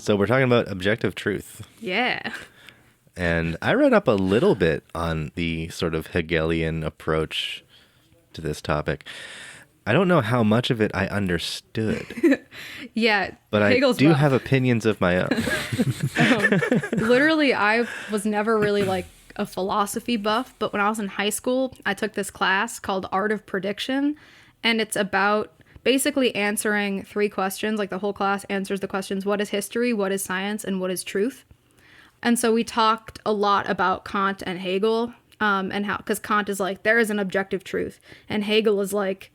So we're talking about objective truth. Yeah. And I read up a little bit on the sort of Hegelian approach to this topic. I don't know how much of it I understood. Yeah. But Hegel's I do rough. have opinions of my own. Literally, I was never really like a philosophy buff, but when I was in high school, I took this class called Art of Prediction, and it's about basically answering 3 questions. Like the whole class answers the questions: what is history, what is science, and what is truth? And so we talked a lot about Kant and Hegel, and how, because Kant is like, there is an objective truth, and Hegel is like,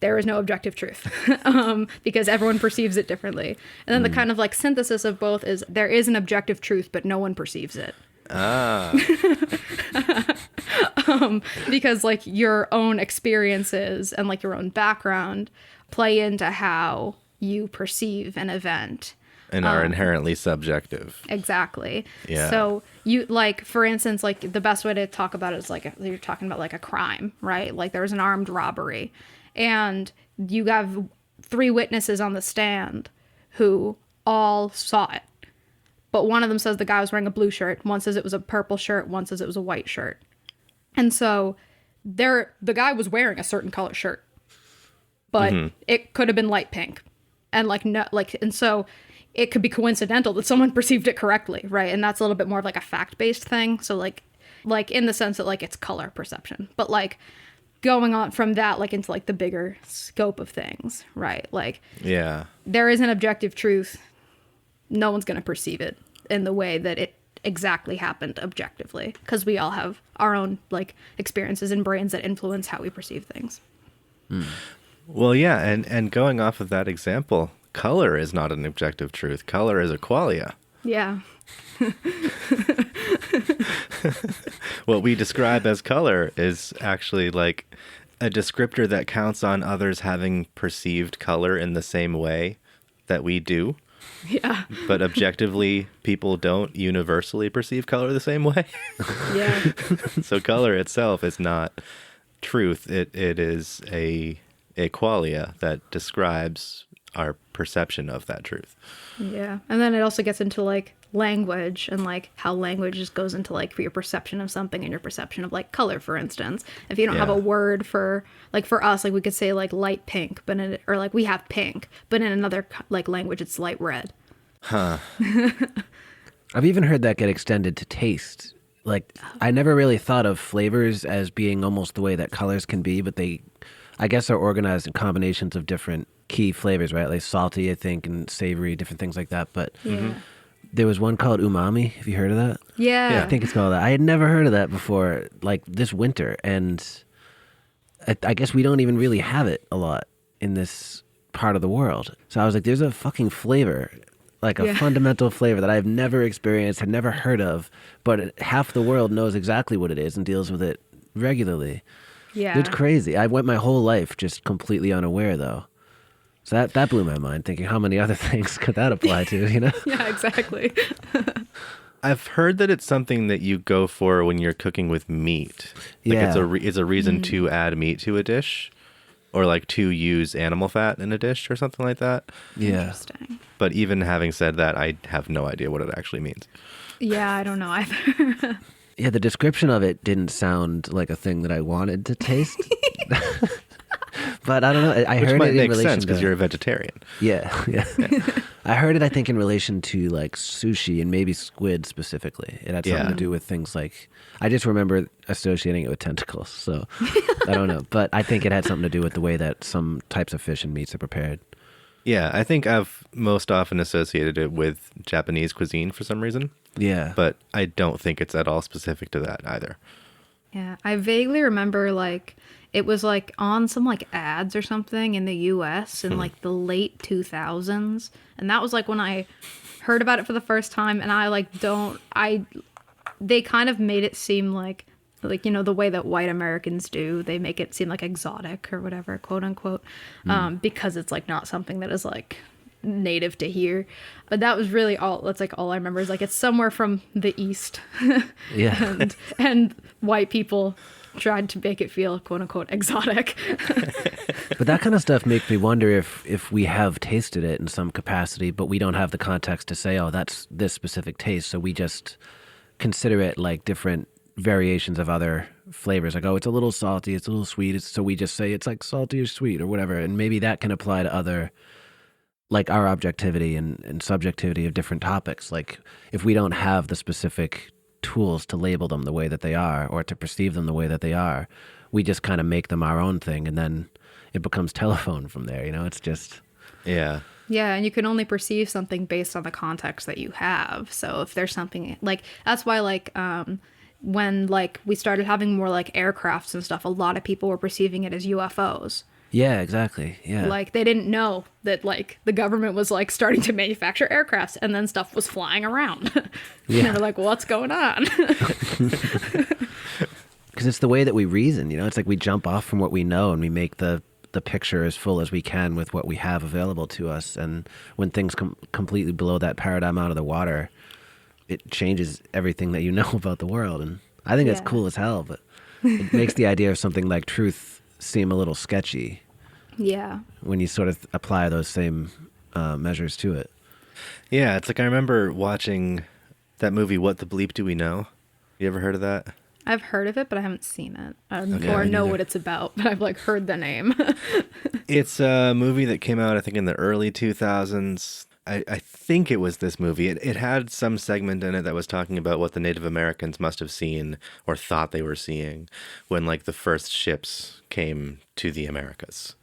there is no objective truth, because everyone perceives it differently. And then the kind of like synthesis of both is there is an objective truth, but no one perceives it. Ah. Because like your own experiences and like your own background play into how you perceive an event. And are inherently subjective. Exactly. Yeah. So you like, for instance, like the best way to talk about it is like you're talking about like a crime, right? Like there was an armed robbery and you have 3 witnesses on the stand who all saw it. But one of them says the guy was wearing a blue shirt. One says it was a purple shirt. One says it was a white shirt. And so the guy was wearing a certain color shirt, but it could have been light pink. And like, no, like, and so it could be coincidental that someone perceived it correctly, right? And that's a little bit more of like a fact-based thing. So like in the sense that like it's color perception, but like going on from that like into like the bigger scope of things, right? Like, Yeah. there is an objective truth. No one's going to perceive it in the way that it exactly happened objectively, because we all have our own like experiences and brains that influence how we perceive things. Well, yeah, and going off of that example, color is not an objective truth. Color is a qualia. Yeah. What we describe as color is actually like a descriptor that counts on others having perceived color in the same way that we do. Yeah. But objectively, people don't universally perceive color the same way. Yeah. So color itself is not truth. It is a qualia that describes our perception of that truth. Yeah. And then it also gets into like language and like how language just goes into like for your perception of something and your perception of like color, for instance. If you don't have a word for like, for us, like we could say like light pink, but or like we have pink, but in another like language it's light red. Huh. I've even heard that get extended to taste. Like, I never really thought of flavors as being almost the way that colors can be, but they, I guess, are organized in combinations of different key flavors, right? Like salty, I think, and savory, different things like that. But there was one called umami. Have you heard of that? Yeah. I think it's called that. I had never heard of that before, like this winter. And I guess we don't even really have it a lot in this part of the world. So I was like, there's a fucking flavor, like a fundamental flavor that I've never experienced, had never heard of, but half the world knows exactly what it is and deals with it regularly. Yeah. It's crazy. I went my whole life just completely unaware, though. So that blew my mind, thinking how many other things could that apply to, you know? Yeah, exactly. I've heard that it's something that you go for when you're cooking with meat. Like it's a reason to add meat to a dish, or like to use animal fat in a dish or something like that. Yeah. Interesting. But even having said that, I have no idea what it actually means. Yeah, I don't know either. Yeah, the description of it didn't sound like a thing that I wanted to taste. But I don't know. I Which heard might it in make relation sense because to, you're a vegetarian. Yeah. I heard it, I think, in relation to like sushi and maybe squid specifically. It had something to do with things like, I just remember associating it with tentacles. So I don't know. But I think it had something to do with the way that some types of fish and meats are prepared. Yeah, I think I've most often associated it with Japanese cuisine for some reason. Yeah. But I don't think it's at all specific to that either. Yeah, I vaguely remember like it was like on some like ads or something in the US in like the late 2000s, and that was like when I heard about it for the first time, and I like they kind of made it seem like you know the way that white Americans do, they make it seem like exotic or whatever, quote unquote, because it's like not something that is like native to here. But that was really all, that's like all I remember is like it's somewhere from the East. Yeah. and white people tried to make it feel quote unquote exotic. But that kind of stuff makes me wonder if we have tasted it in some capacity, but we don't have the context to say, oh, that's this specific taste. So we just consider it like different variations of other flavors. Like, oh, it's a little salty, it's a little sweet. So we just say it's like salty or sweet or whatever. And maybe that can apply to other, like our objectivity and subjectivity of different topics. Like if we don't have the specific tools to label them the way that they are or to perceive them the way that they are, we just kind of make them our own thing, and then it becomes telephone from there. It's just Yeah. Yeah, and you can only perceive something based on the context that you have. So if there's something like, that's why like when like we started having more like aircrafts and stuff, a lot of people were perceiving it as UFOs. yeah, exactly. Yeah. Like they didn't know that like the government was like starting to manufacture aircrafts and then stuff was flying around. And they were like, what's going on? Because it's the way that we reason, it's like we jump off from what we know and we make the picture as full as we can with what we have available to us. And when things completely blow that paradigm out of the water, it changes everything that you know about the world. And I think that's cool as hell, but it makes the idea of something like truth seem a little sketchy. Yeah. When you sort of apply those same measures to it. Yeah, it's like I remember watching that movie, What the Bleep Do We Know? You ever heard of that? I've heard of it, but I haven't seen it Okay, or me know neither. what it's about, but I've like heard the name. It's a movie that came out, I think, in the early 2000s. I think it was this movie. It had some segment in it that was talking about what the Native Americans must have seen or thought they were seeing when like the first ships came to the Americas,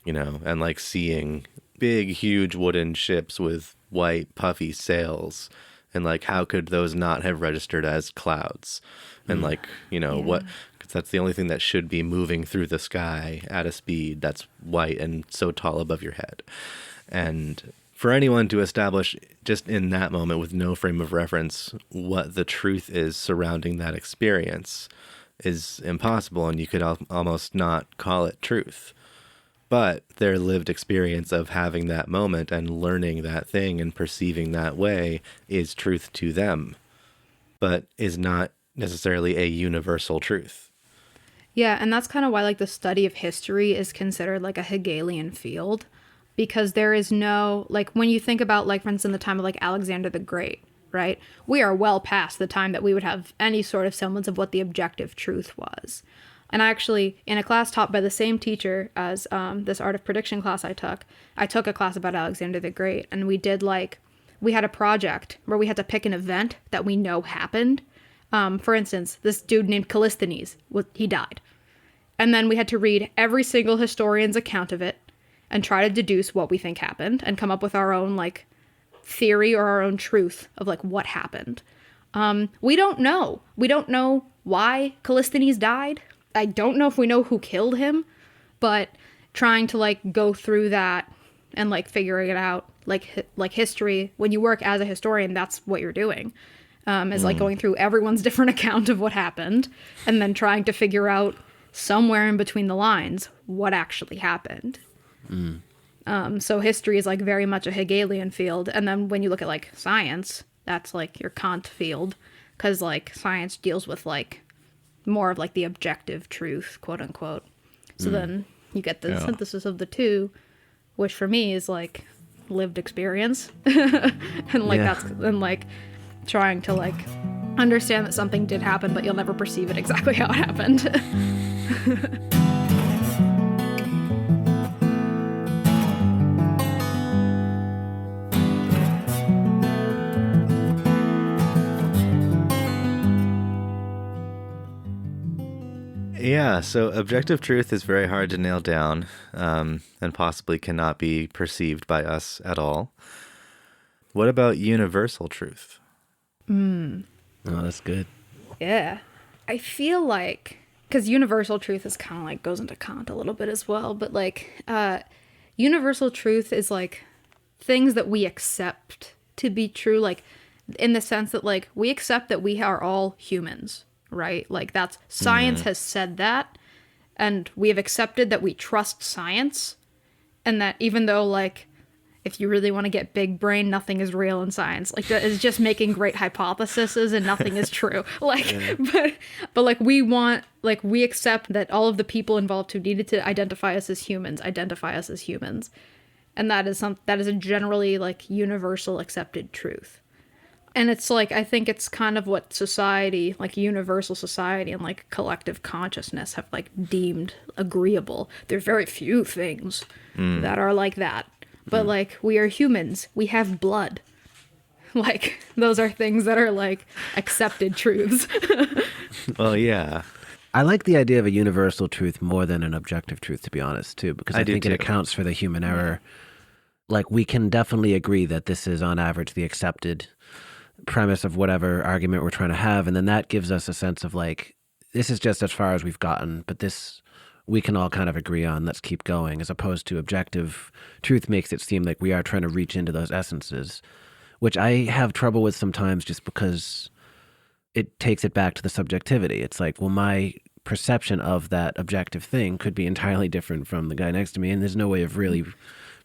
and like seeing big, huge wooden ships with white, puffy sails. And like, how could those not have registered as clouds? And like, what, because that's the only thing that should be moving through the sky at a speed that's white and so tall above your head. And for anyone to establish just in that moment with no frame of reference what the truth is surrounding that experience is impossible. And you could almost not call it truth. But their lived experience of having that moment and learning that thing and perceiving that way is truth to them, but is not necessarily a universal truth. Yeah, and that's kind of why like the study of history is considered like a Hegelian field, because there is no, like when you think about like, for instance, the time of like Alexander the Great, right? We are well past the time that we would have any sort of semblance of what the objective truth was. And I actually, in a class taught by the same teacher as this art of prediction class I took a class about Alexander the Great, and we had a project where we had to pick an event that we know happened. For instance, this dude named Callisthenes, he died. And then we had to read every single historian's account of it and try to deduce what we think happened and come up with our own like theory or our own truth of like what happened. We don't know. We don't know why Callisthenes died. I don't know if we know who killed him, but trying to like go through that and like figuring it out, like history, when you work as a historian, that's what you're doing, is like going through everyone's different account of what happened and then trying to figure out somewhere in between the lines what actually happened. So history is like very much a Hegelian field. And then when you look at like science, that's like your Kant field, because like science deals with like more of like the objective truth, quote unquote. So then you get the synthesis of the two, which for me is like lived experience. And like that's, and like trying to like understand that something did happen, but you'll never perceive it exactly how it happened. Yeah, so objective truth is very hard to nail down, and possibly cannot be perceived by us at all. What about universal truth? Oh, that's good. Yeah. I feel like, because universal truth is kind of like goes into Kant a little bit as well, but like universal truth is like things that we accept to be true, like in the sense that like we accept that we are all humans, right? Like that's science has said that, and we have accepted that we trust science, and that even though like if you really want to get big brain, nothing is real in science. Like that is just making great hypotheses and nothing is true. Like, but like we accept that all of the people involved who needed to identify us as humans, and that is a generally like universal accepted truth. And it's like, I think it's kind of what society, like universal society and like collective consciousness have like deemed agreeable. There are very few things that are like that. But like, we are humans. We have blood. Like, those are things that are like accepted truths. Well, yeah. I like the idea of a universal truth more than an objective truth, to be honest, too, because I think it accounts for the human error. Like, we can definitely agree that this is on average the accepted premise of whatever argument we're trying to have, and then that gives us a sense of like, this is just as far as we've gotten, but this we can all kind of agree on, let's keep going, as opposed to objective truth makes it seem like we are trying to reach into those essences, which I have trouble with sometimes just because it takes it back to the subjectivity. It's like, well, my perception of that objective thing could be entirely different from the guy next to me, and there's no way of really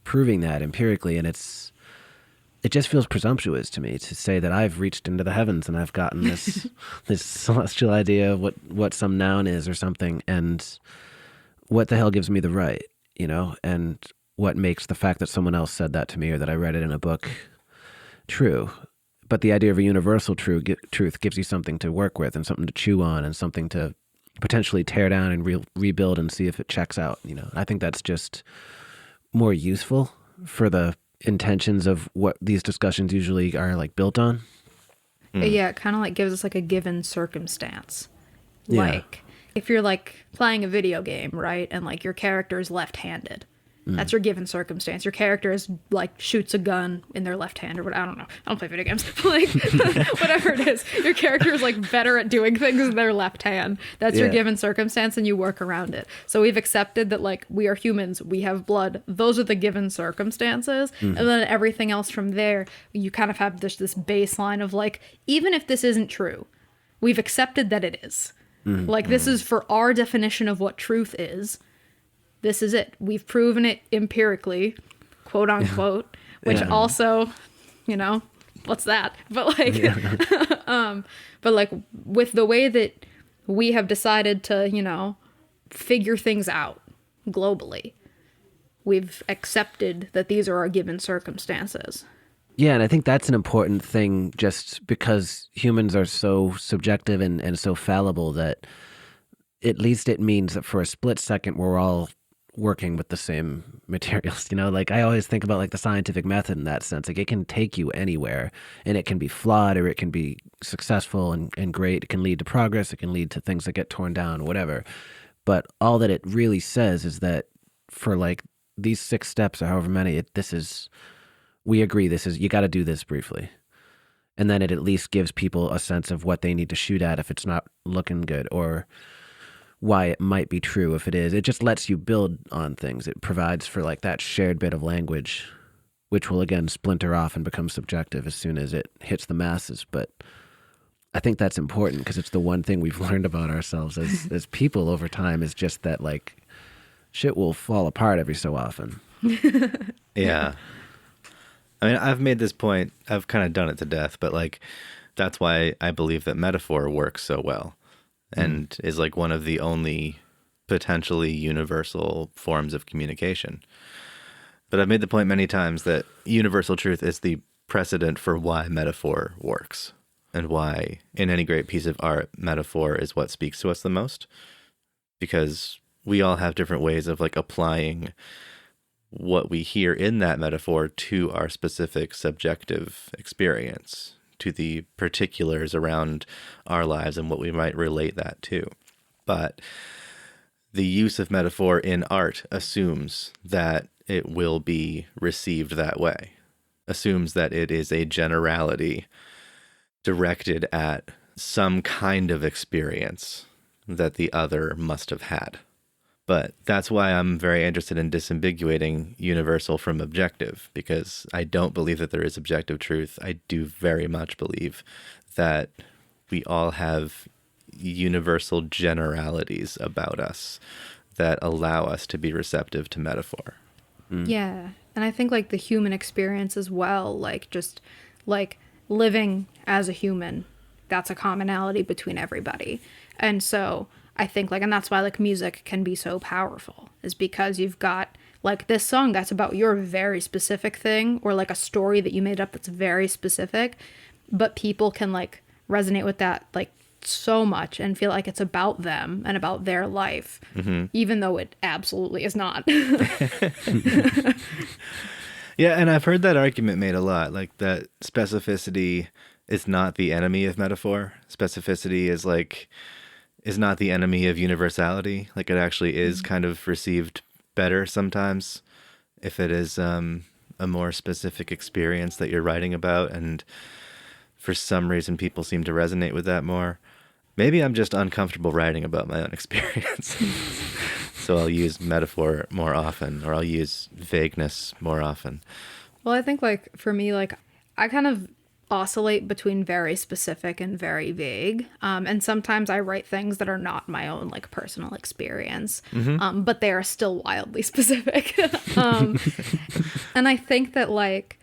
proving that empirically, and it just feels presumptuous to me to say that I've reached into the heavens and I've gotten this this celestial idea of what some noun is or something, and what the hell gives me the right, and what makes the fact that someone else said that to me or that I read it in a book true. But the idea of a universal truth gives you something to work with and something to chew on and something to potentially tear down and rebuild and see if it checks out. I think that's just more useful for the intentions of what these discussions usually are like built on. Yeah, it kind of like gives us like a given circumstance. Yeah. Like if you're like playing a video game, right, and like your character is left-handed, that's your given circumstance. Your character is like shoots a gun in their left hand or what, I don't know. I don't play video games. Like whatever it is, your character is like better at doing things in their left hand. That's your given circumstance and you work around it. So we've accepted that like we are humans, we have blood. Those are the given circumstances. And then everything else from there, you kind of have this baseline of like, even if this isn't true, we've accepted that it is. Like this is for our definition of what truth is. This is it. We've proven it empirically, quote unquote, which also, what's that? But like, but like with the way that we have decided to, figure things out globally, we've accepted that these are our given circumstances. Yeah, and I think that's an important thing just because humans are so subjective and so fallible that at least it means that for a split second we're all working with the same materials. Like I always think about like the scientific method in that sense. Like it can take you anywhere and it can be flawed or it can be successful and great. It can lead to progress. It can lead to things that get torn down, whatever. But all that it really says is that for like these 6 steps or however many, we agree this is, you got to do this briefly. And then it at least gives people a sense of what they need to shoot at if it's not looking good, or why it might be true if it is. It just lets you build on things. It provides for like that shared bit of language, which will again splinter off and become subjective as soon as it hits the masses. But I think that's important because it's the one thing we've learned about ourselves as people over time is just that like shit will fall apart every so often. Yeah. I mean, I've made this point, I've kind of done it to death, but like, that's why I believe that metaphor works so well and is like one of the only potentially universal forms of communication. But I've made the point many times that universal truth is the precedent for why metaphor works and why in any great piece of art, metaphor is what speaks to us the most, because we all have different ways of like applying what we hear in that metaphor to our specific subjective experience, to the particulars around our lives and what we might relate that to. But the use of metaphor in art assumes that it will be received that way, assumes that it is a generality directed at some kind of experience that the other must have had. But that's why I'm very interested in disambiguating universal from objective, because I don't believe that there is objective truth. I do very much believe that we all have universal generalities about us that allow us to be receptive to metaphor. Yeah. And I think like the human experience as well, like just like living as a human, that's a commonality between everybody. And so I think like, and that's why like music can be so powerful, is because you've got like this song that's about your very specific thing, or like a story that you made up that's very specific, but people can like resonate with that like so much and feel like it's about them and about their life, even though it absolutely is not. Yeah, and I've heard that argument made a lot, like that specificity is not the enemy of metaphor. Specificity is not the enemy of universality. Like it actually is kind of received better sometimes if it is a more specific experience that you're writing about, and for some reason people seem to resonate with that more. Maybe I'm just uncomfortable writing about my own experience. So I'll use metaphor more often, or I'll use vagueness more often. Well, I think like for me, like I kind of oscillate between very specific and very vague. And sometimes I write things that are not my own like personal experience, but they are still wildly specific. And I think that like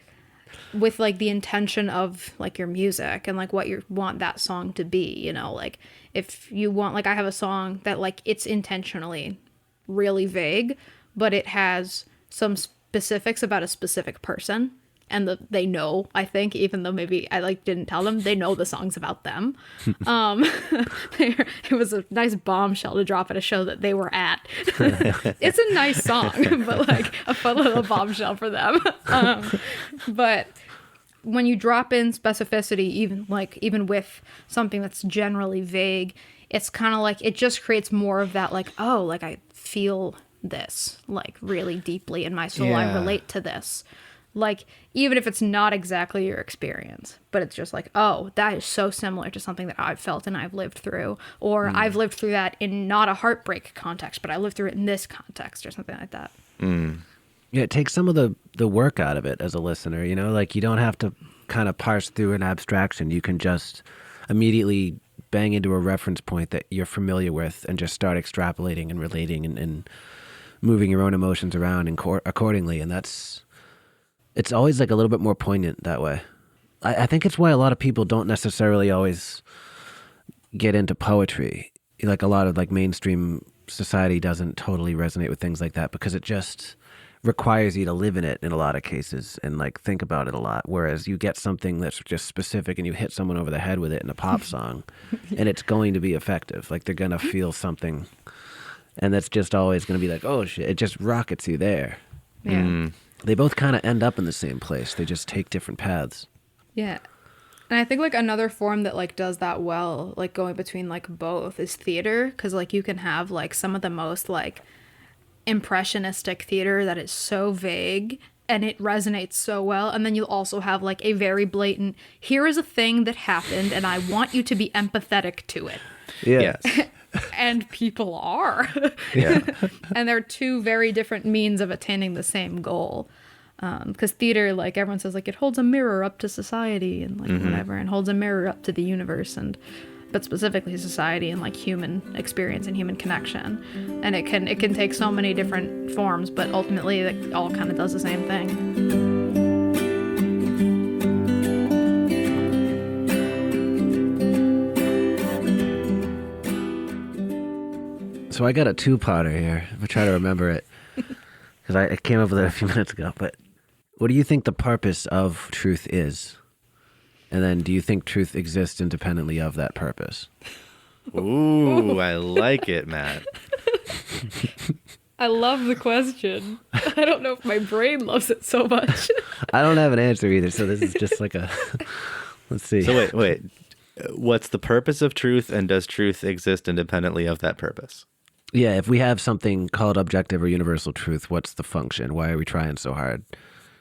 with like the intention of like your music and like what you want that song to be, you know, like if you want, like I have a song that like it's intentionally really vague, but it has some specifics about a specific person, and they know, I think, even though maybe I like didn't tell them, they know the song's about them. It was a nice bombshell to drop at a show that they were at. It's a nice song, but like a fun little bombshell for them. But when you drop in specificity, even with something that's generally vague, it's kind of like it just creates more of that like, oh, like I feel this like really deeply in my soul. Yeah. I relate to this. Like, even if it's not exactly your experience, but it's just like, oh, that is so similar to something that I've felt and I've lived through. Or I've lived through that in not a heartbreak context, but I lived through it in this context or something like that. Yeah, it takes some of the work out of it as a listener, you know? Like, you don't have to kind of parse through an abstraction. You can just immediately bang into a reference point that you're familiar with and just start extrapolating and relating and moving your own emotions around accordingly. And it's always like a little bit more poignant that way. I think it's why a lot of people don't necessarily always get into poetry. Like a lot of like mainstream society doesn't totally resonate with things like that because it just requires you to live in it in a lot of cases and like think about it a lot. Whereas you get something that's just specific and you hit someone over the head with it in a pop song and it's going to be effective. Like they're going to feel something, and that's just always going to be like, oh shit, it just rockets you there. Yeah. They both kind of end up in the same place. They just take different paths. Yeah. And I think like another form that like does that well, like going between like both, is theater. Because like you can have like some of the most like impressionistic theater that is so vague and it resonates so well. And then you'll also have like a very blatant, here is a thing that happened and I want you to be empathetic to it. Yeah. Yes. And people are. Yeah. And they're two very different means of attaining the same goal. Because theater, like everyone says, like it holds a mirror up to society and like whatever, and holds a mirror up to the universe, but specifically society and like human experience and human connection. And it can take so many different forms, but ultimately it all kind of does the same thing. So I got a two-parter here. I'm going to try to remember it because I came up with it a few minutes ago. But what do you think the purpose of truth is? And then do you think truth exists independently of that purpose? Ooh, I like it, Matt. I love the question. I don't know if my brain loves it so much. I don't have an answer either, so this is just like a... Let's see. So wait. What's the purpose of truth, and does truth exist independently of that purpose? Yeah, if we have something called objective or universal truth, what's the function? Why are we trying so hard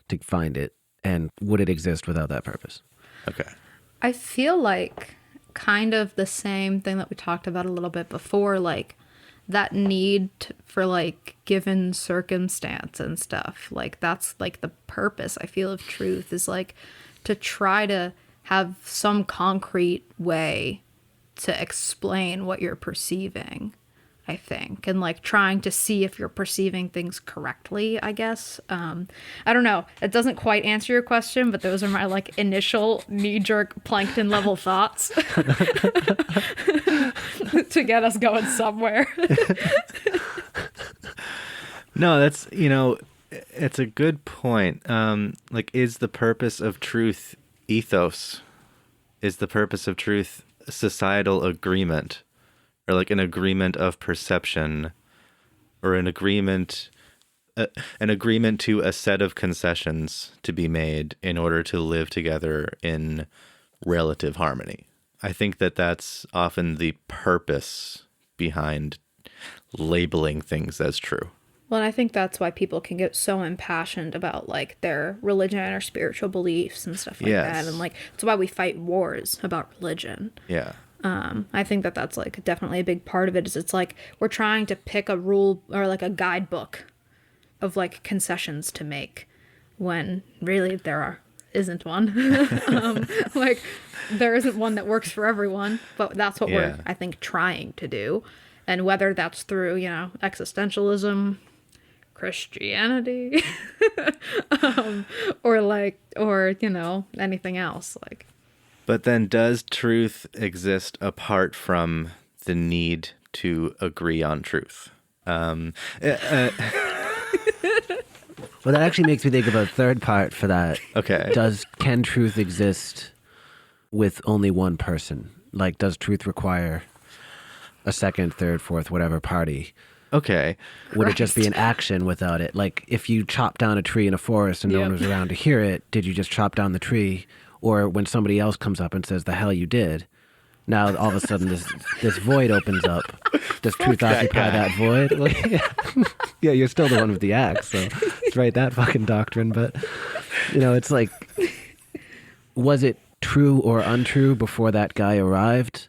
to find it? And would it exist without that purpose? Okay. I feel like kind of the same thing that we talked about a little bit before, like that need for like given circumstance and stuff. Like that's like the purpose, I feel, of truth, is like to try to have some concrete way to explain what you're perceiving. I think, and like trying to see if you're perceiving things correctly, I guess. I don't know. It doesn't quite answer your question, but those are my like initial knee-jerk plankton level thoughts to get us going somewhere. No, that's, it's a good point. Like, is the purpose of truth ethos? Is the purpose of truth societal agreement? Or like an agreement of perception? Or an agreement to a set of concessions to be made in order to live together in relative harmony? I think that that's often the purpose behind labeling things as true. Well, and I think that's why people can get so impassioned about like their religion or spiritual beliefs and stuff like that. And like, it's why we fight wars about religion. Yeah. I think that that's like definitely a big part of it is it's like we're trying to pick a rule or like a guidebook of like concessions to make when really isn't one. Like there isn't one that works for everyone, but that's what we're, I think, trying to do. And whether that's through, existentialism, Christianity, or anything else like. But then does truth exist apart from the need to agree on truth? Well, that actually makes me think of a third part for that. Okay. Can truth exist with only one person? Like, does truth require a second, third, fourth, whatever party? Okay. Would it just be an action without it? Like, if you chop down a tree in a forest and no one was around to hear it, did you just chop down the tree? Or when somebody else comes up and says, the hell you did, now all of a sudden this void opens up. Does truth occupy that void? Like, yeah, you're still the one with the axe, so it's right, that fucking doctrine. But, it's like, was it true or untrue before that guy arrived?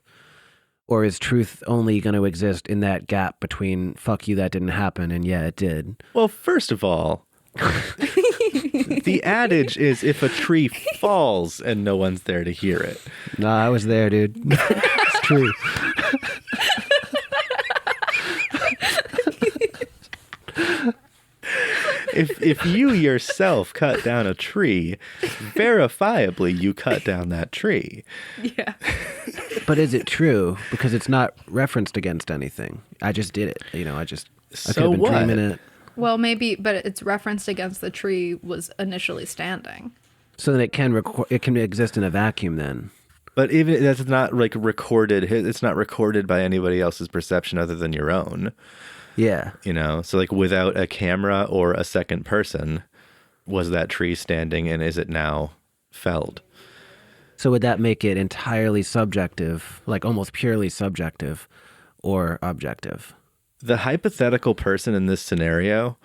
Or is truth only going to exist in that gap between fuck you, that didn't happen, and yeah, it did? Well, first of all, the adage is if a tree falls and no one's there to hear it. No, I was there, dude. It's true. If you yourself cut down a tree, verifiably you cut down that tree. Yeah. But is it true? Because it's not referenced against anything. I just did it. I could have been dreaming it. Well, maybe, but it's referenced against the tree was initially standing. So then it can exist in a vacuum then. But even that's not like recorded. It's not recorded by anybody else's perception other than your own. Yeah. So like without a camera or a second person, was that tree standing and is it now felled? So would that make it entirely subjective, like almost purely subjective or objective? The hypothetical person in this scenario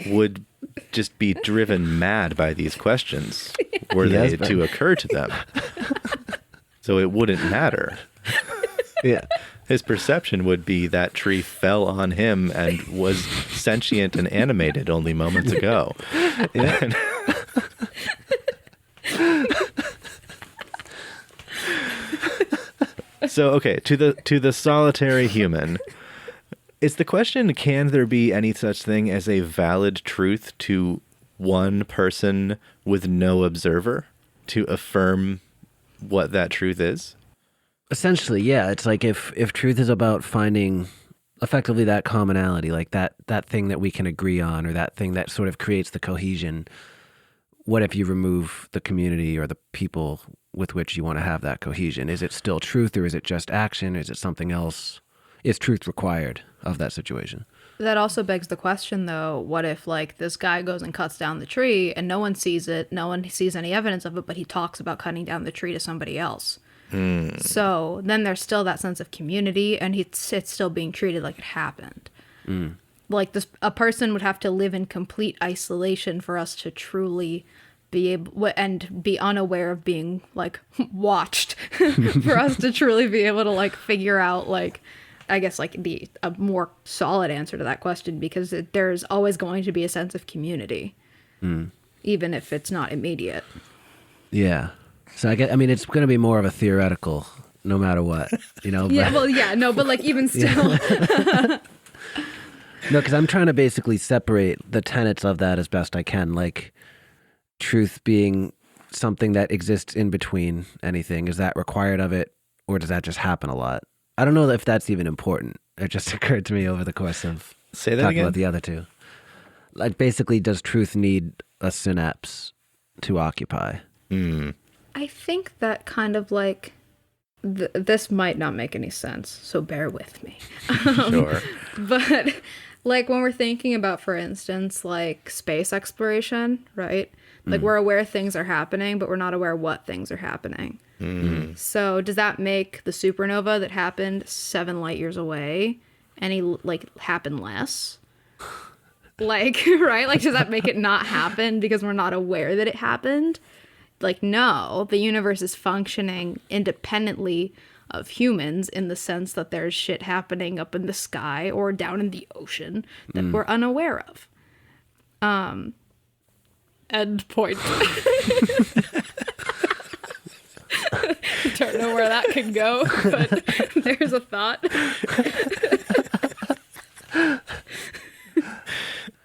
would just be driven mad by these questions were they to occur to them. So it wouldn't matter. Yeah. His perception would be that tree fell on him and was sentient and animated only moments ago. Yeah. So, okay, to the solitary human, is the question, can there be any such thing as a valid truth to one person with no observer to affirm what that truth is? Essentially, yeah. It's like if truth is about finding effectively that commonality, like that thing that we can agree on, or that thing that sort of creates the cohesion, what if you remove the community or the people with which you want to have that cohesion? Is it still truth, or is it just action? Is it something else? Is truth required of that situation? That also begs the question, though, what if, like, this guy goes and cuts down the tree and no one sees it, no one sees any evidence of it, but he talks about cutting down the tree to somebody else? So then there's still that sense of community, and it's still being treated like it happened. Like, a person would have to live in complete isolation for us to truly be able and be unaware of being, like, watched for us to truly be able to, like, figure out, like, I guess, like, a more solid answer to that question, because there's always going to be a sense of community, even if it's not immediate. Yeah. So it's going to be more of a theoretical no matter what, you know? Yeah, But, well, yeah, no, but like even still. no, because I'm trying to basically separate the tenets of that as best I can. Like truth being something that exists in between anything. Is that required of it, or does that just happen a lot? I don't know if that's even important. It just occurred to me over the course of Say that talking again? about the other two. Like basically, does truth need a synapse to occupy? I think that kind of like this might not make any sense, so bear with me. Sure. But like when we're thinking about, for instance, like space exploration, right? Like we're aware things are happening, but we're not aware what things are happening. So does that make the supernova that happened 7 light years away any like happen less? Like, right? Like, does that make it not happen because we're not aware that it happened? Like, no, the universe is functioning independently of humans in the sense that there's shit happening up in the sky or down in the ocean that we're unaware of. End point. Don't know where that can go, but there's a thought.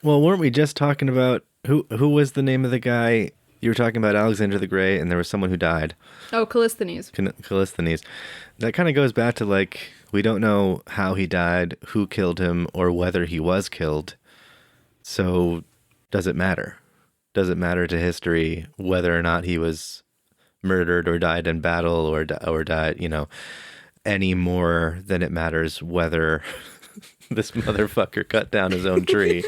Well, weren't we just talking about who was the name of the guy? You were talking about Alexander the Great, and there was someone who died. Oh, Callisthenes. Callisthenes. That kind of goes back to like, we don't know how he died, who killed him, or whether he was killed. So does it matter? Does it matter to history whether or not he was murdered or died in battle or died, you know, any more than it matters whether this motherfucker cut down his own tree?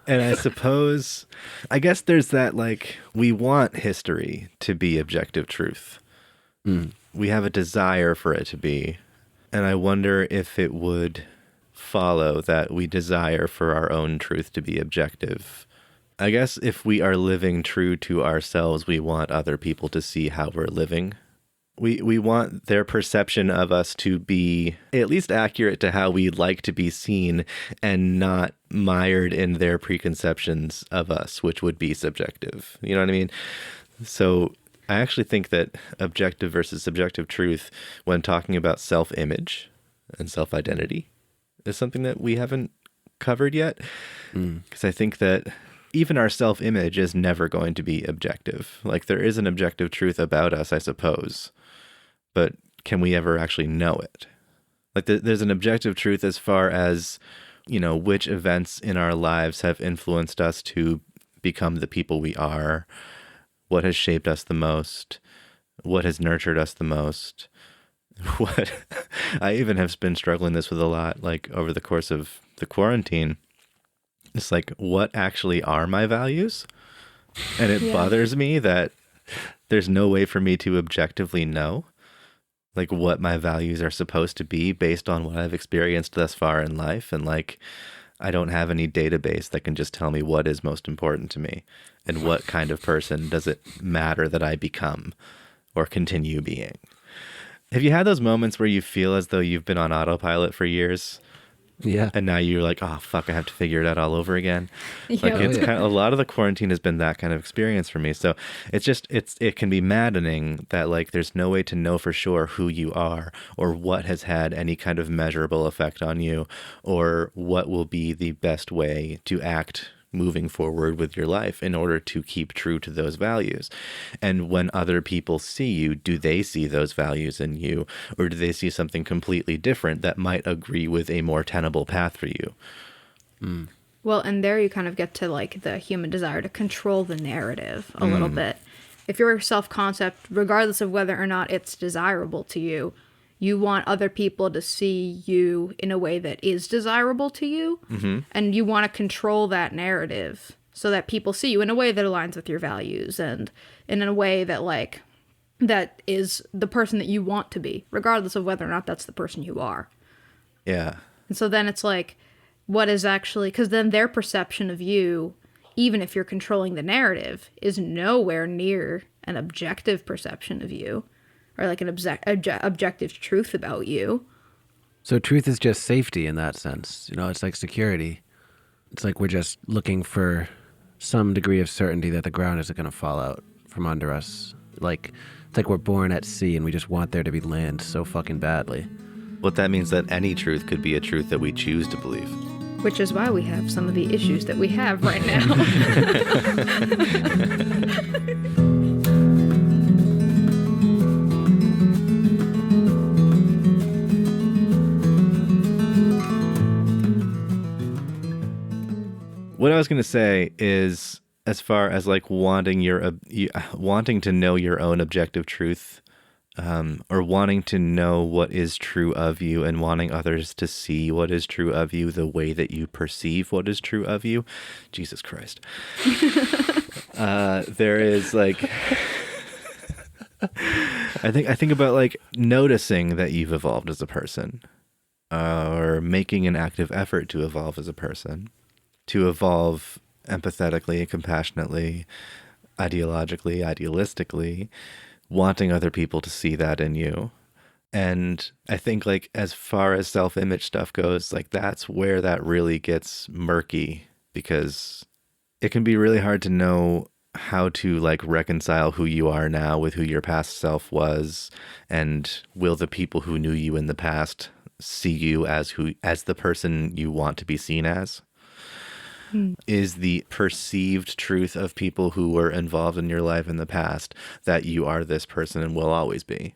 And I guess there's that, like, we want history to be objective truth. We have a desire for it to be. And I wonder if it would follow that we desire for our own truth to be objective. I guess if we are living true to ourselves, we want other people to see how we're living. We want their perception of us to be at least accurate to how we'd like to be seen and not mired in their preconceptions of us, which would be subjective. You know what I mean? So I actually think that objective versus subjective truth, when talking about self-image and self-identity, is something that we haven't covered yet. Because I think that even our self-image is never going to be objective. Like, there is an objective truth about us, I suppose, but can we ever actually know it? Like, there's an objective truth as far as, you know, which events in our lives have influenced us to become the people we are, what has shaped us the most, what has nurtured us the most. What I even have been struggling this with a lot, like over the course of the quarantine. It's like, what actually are my values? And it bothers me that there's no way for me to objectively know, like, what my values are supposed to be based on what I've experienced thus far in life. And like, I don't have any database that can just tell me what is most important to me and what kind of person does it matter that I become or continue being. Have you had those moments where you feel as though you've been on autopilot for years? Yeah. And now you're like, oh, fuck, I have to figure it out all over again. Yeah. Like, it's kind of, a lot of the quarantine has been that kind of experience for me. So it can be maddening that, like, there's no way to know for sure who you are or what has had any kind of measurable effect on you or what will be the best way to act moving forward with your life in order to keep true to those values. And when other people see you, do they see those values in you, or do they see something completely different that might agree with a more tenable path for you? Well, and there you kind of get to like the human desire to control the narrative a little bit. If your self-concept, regardless of whether or not it's desirable to you, you want other people to see you in a way that is desirable to you. And you want to control that narrative so that people see you in a way that aligns with your values and in a way that, like, that is the person that you want to be, regardless of whether or not that's the person you are. Yeah. And so then it's like, what is actually, because then their perception of you, even if you're controlling the narrative, is nowhere near an objective perception of you. Or like an objective truth about you. So truth is just safety in that sense. You know, it's like security. It's like we're just looking for some degree of certainty that the ground isn't going to fall out from under us. Like, it's like we're born at sea and we just want there to be land so fucking badly. What that means that any truth could be a truth that we choose to believe. Which is why we have some of the issues that we have right now. What I was going to say is, as far as like wanting to know your own objective truth, or wanting to know what is true of you and wanting others to see what is true of you the way that you perceive what is true of you. Jesus Christ. There is like, I think about like noticing that you've evolved as a person, or making an active effort to evolve as a person, to evolve empathetically, compassionately, ideologically, idealistically, wanting other people to see that in you. And I think like as far as self-image stuff goes, like that's where that really gets murky, because it can be really hard to know how to like reconcile who you are now with who your past self was, and will the people who knew you in the past see you as the person you want to be seen as? Is the perceived truth of people who were involved in your life in the past that you are this person and will always be?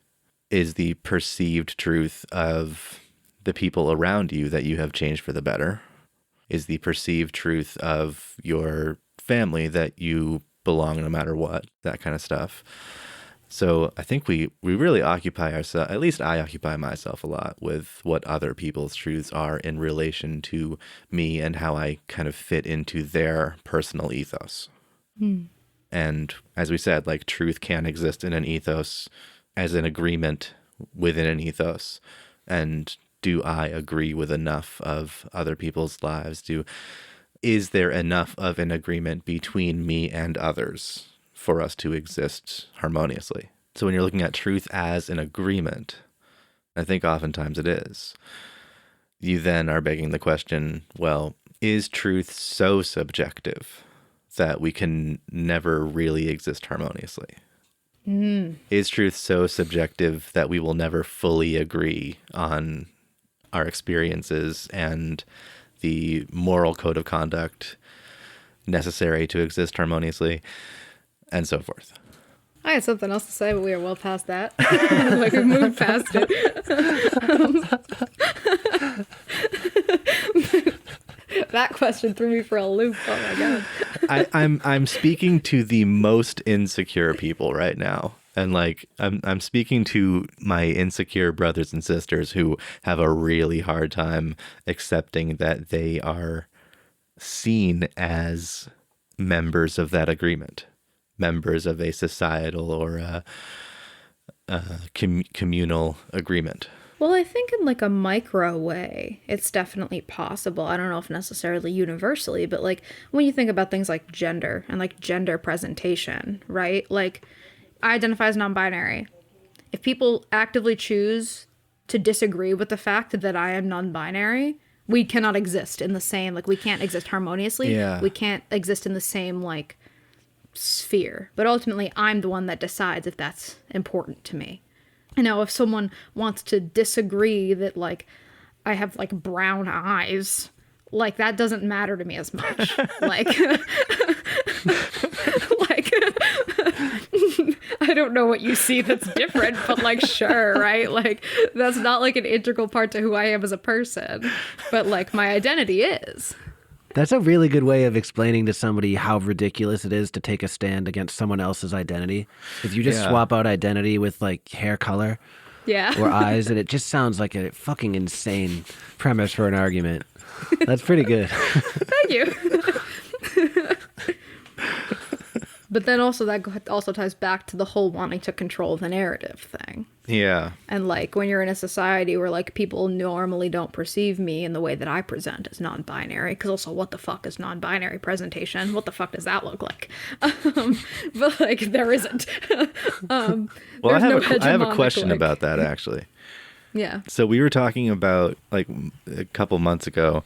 Is the perceived truth of the people around you that you have changed for the better? Is the perceived truth of your family that you belong no matter what? That kind of stuff. So I think we really occupy ourselves, at least I occupy myself a lot with what other people's truths are in relation to me and how I kind of fit into their personal ethos. And as we said, like truth can exist in an ethos as an agreement within an ethos. And do I agree with enough of other people's lives? Is there enough of an agreement between me and others for us to exist harmoniously? So when you're looking at truth as an agreement, I think oftentimes it is, you then are begging the question, well, is truth so subjective that we can never really exist harmoniously? Is truth so subjective that we will never fully agree on our experiences and the moral code of conduct necessary to exist harmoniously, and so forth? I had something else to say, but we are well past that. Like we moved past it. That question threw me for a loop. Oh my god. I'm speaking to the most insecure people right now. And like I'm speaking to my insecure brothers and sisters who have a really hard time accepting that they are seen as members of that agreement, members of a societal or a communal agreement. Well, I think in like a micro way, it's definitely possible. I don't know if necessarily universally, but like when you think about things like gender and like gender presentation, right? Like I identify as non-binary. If people actively choose to disagree with the fact that I am non-binary, we cannot exist in the same, like we can't exist harmoniously. Yeah. We can't exist in the same like sphere. But ultimately, I'm the one that decides if that's important to me. You know, if someone wants to disagree that like I have like brown eyes, like that doesn't matter to me as much. like like I don't know what you see that's different, but like sure, right? Like that's not like an integral part to who I am as a person, but like my identity is. That's a really good way of explaining to somebody how ridiculous it is to take a stand against someone else's identity. If you just swap out identity with like hair color or eyes, and it just sounds like a fucking insane premise for an argument. That's pretty good. Thank you. But then also that also ties back to the whole wanting to control the narrative thing. Yeah. And like when you're in a society where like people normally don't perceive me in the way that I present as non-binary, because also what the fuck is non-binary presentation? What the fuck does that look like? But like there isn't. Well, I have a question about that actually. Yeah. So we were talking about like a couple months ago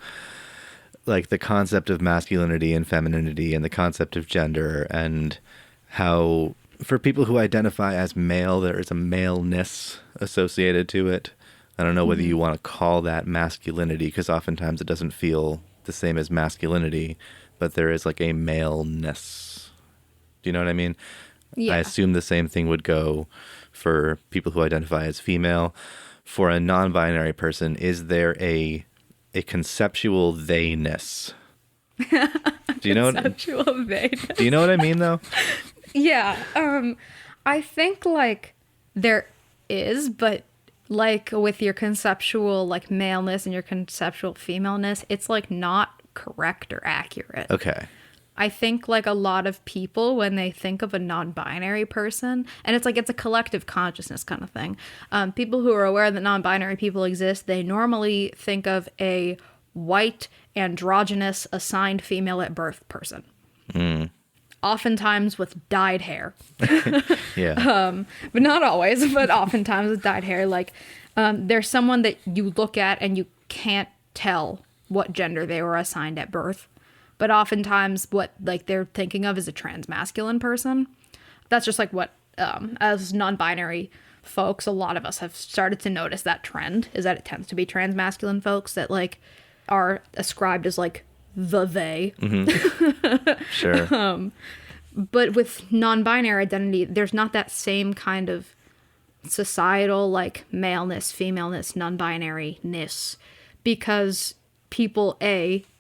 like the concept of masculinity and femininity and the concept of gender, and how for people who identify as male, there is a maleness associated to it. I don't know whether you want to call that masculinity, because oftentimes it doesn't feel the same as masculinity, but there is like a maleness. Do you know what I mean? Yeah. I assume the same thing would go for people who identify as female. For a non-binary person, is there a conceptual they-ness? Do you know Conceptual they-ness. Do you know what I mean, though? Yeah. I think like there is, but like with your conceptual like maleness and your conceptual femaleness, it's like not correct or accurate. Okay. I think like a lot of people, when they think of a non-binary person, and it's like it's a collective consciousness kind of thing. People who are aware that non-binary people exist, they normally think of a white, androgynous, assigned female at birth person. Oftentimes with dyed hair. Yeah. But not always, but oftentimes with dyed hair. Like there's someone that you look at and you can't tell what gender they were assigned at birth. But oftentimes what like they're thinking of is a transmasculine person. That's just like what, as non-binary folks, a lot of us have started to notice that trend, is that it tends to be transmasculine folks that like are ascribed as like the they. Sure. But with non-binary identity, there's not that same kind of societal like maleness, femaleness, non-binary-ness, because people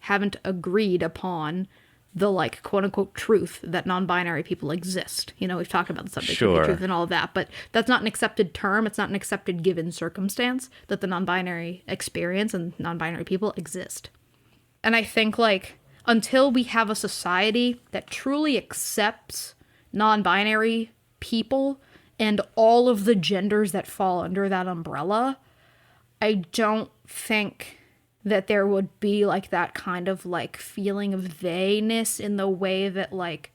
haven't agreed upon the like quote unquote truth that non-binary people exist. You know, we've talked about the subject of the truth and all of that, but that's not an accepted term. It's not an accepted given circumstance that the non-binary experience and non-binary people exist. And I think like until we have a society that truly accepts non-binary people and all of the genders that fall under that umbrella, I don't think that there would be like that kind of like feeling of they-ness in the way that like,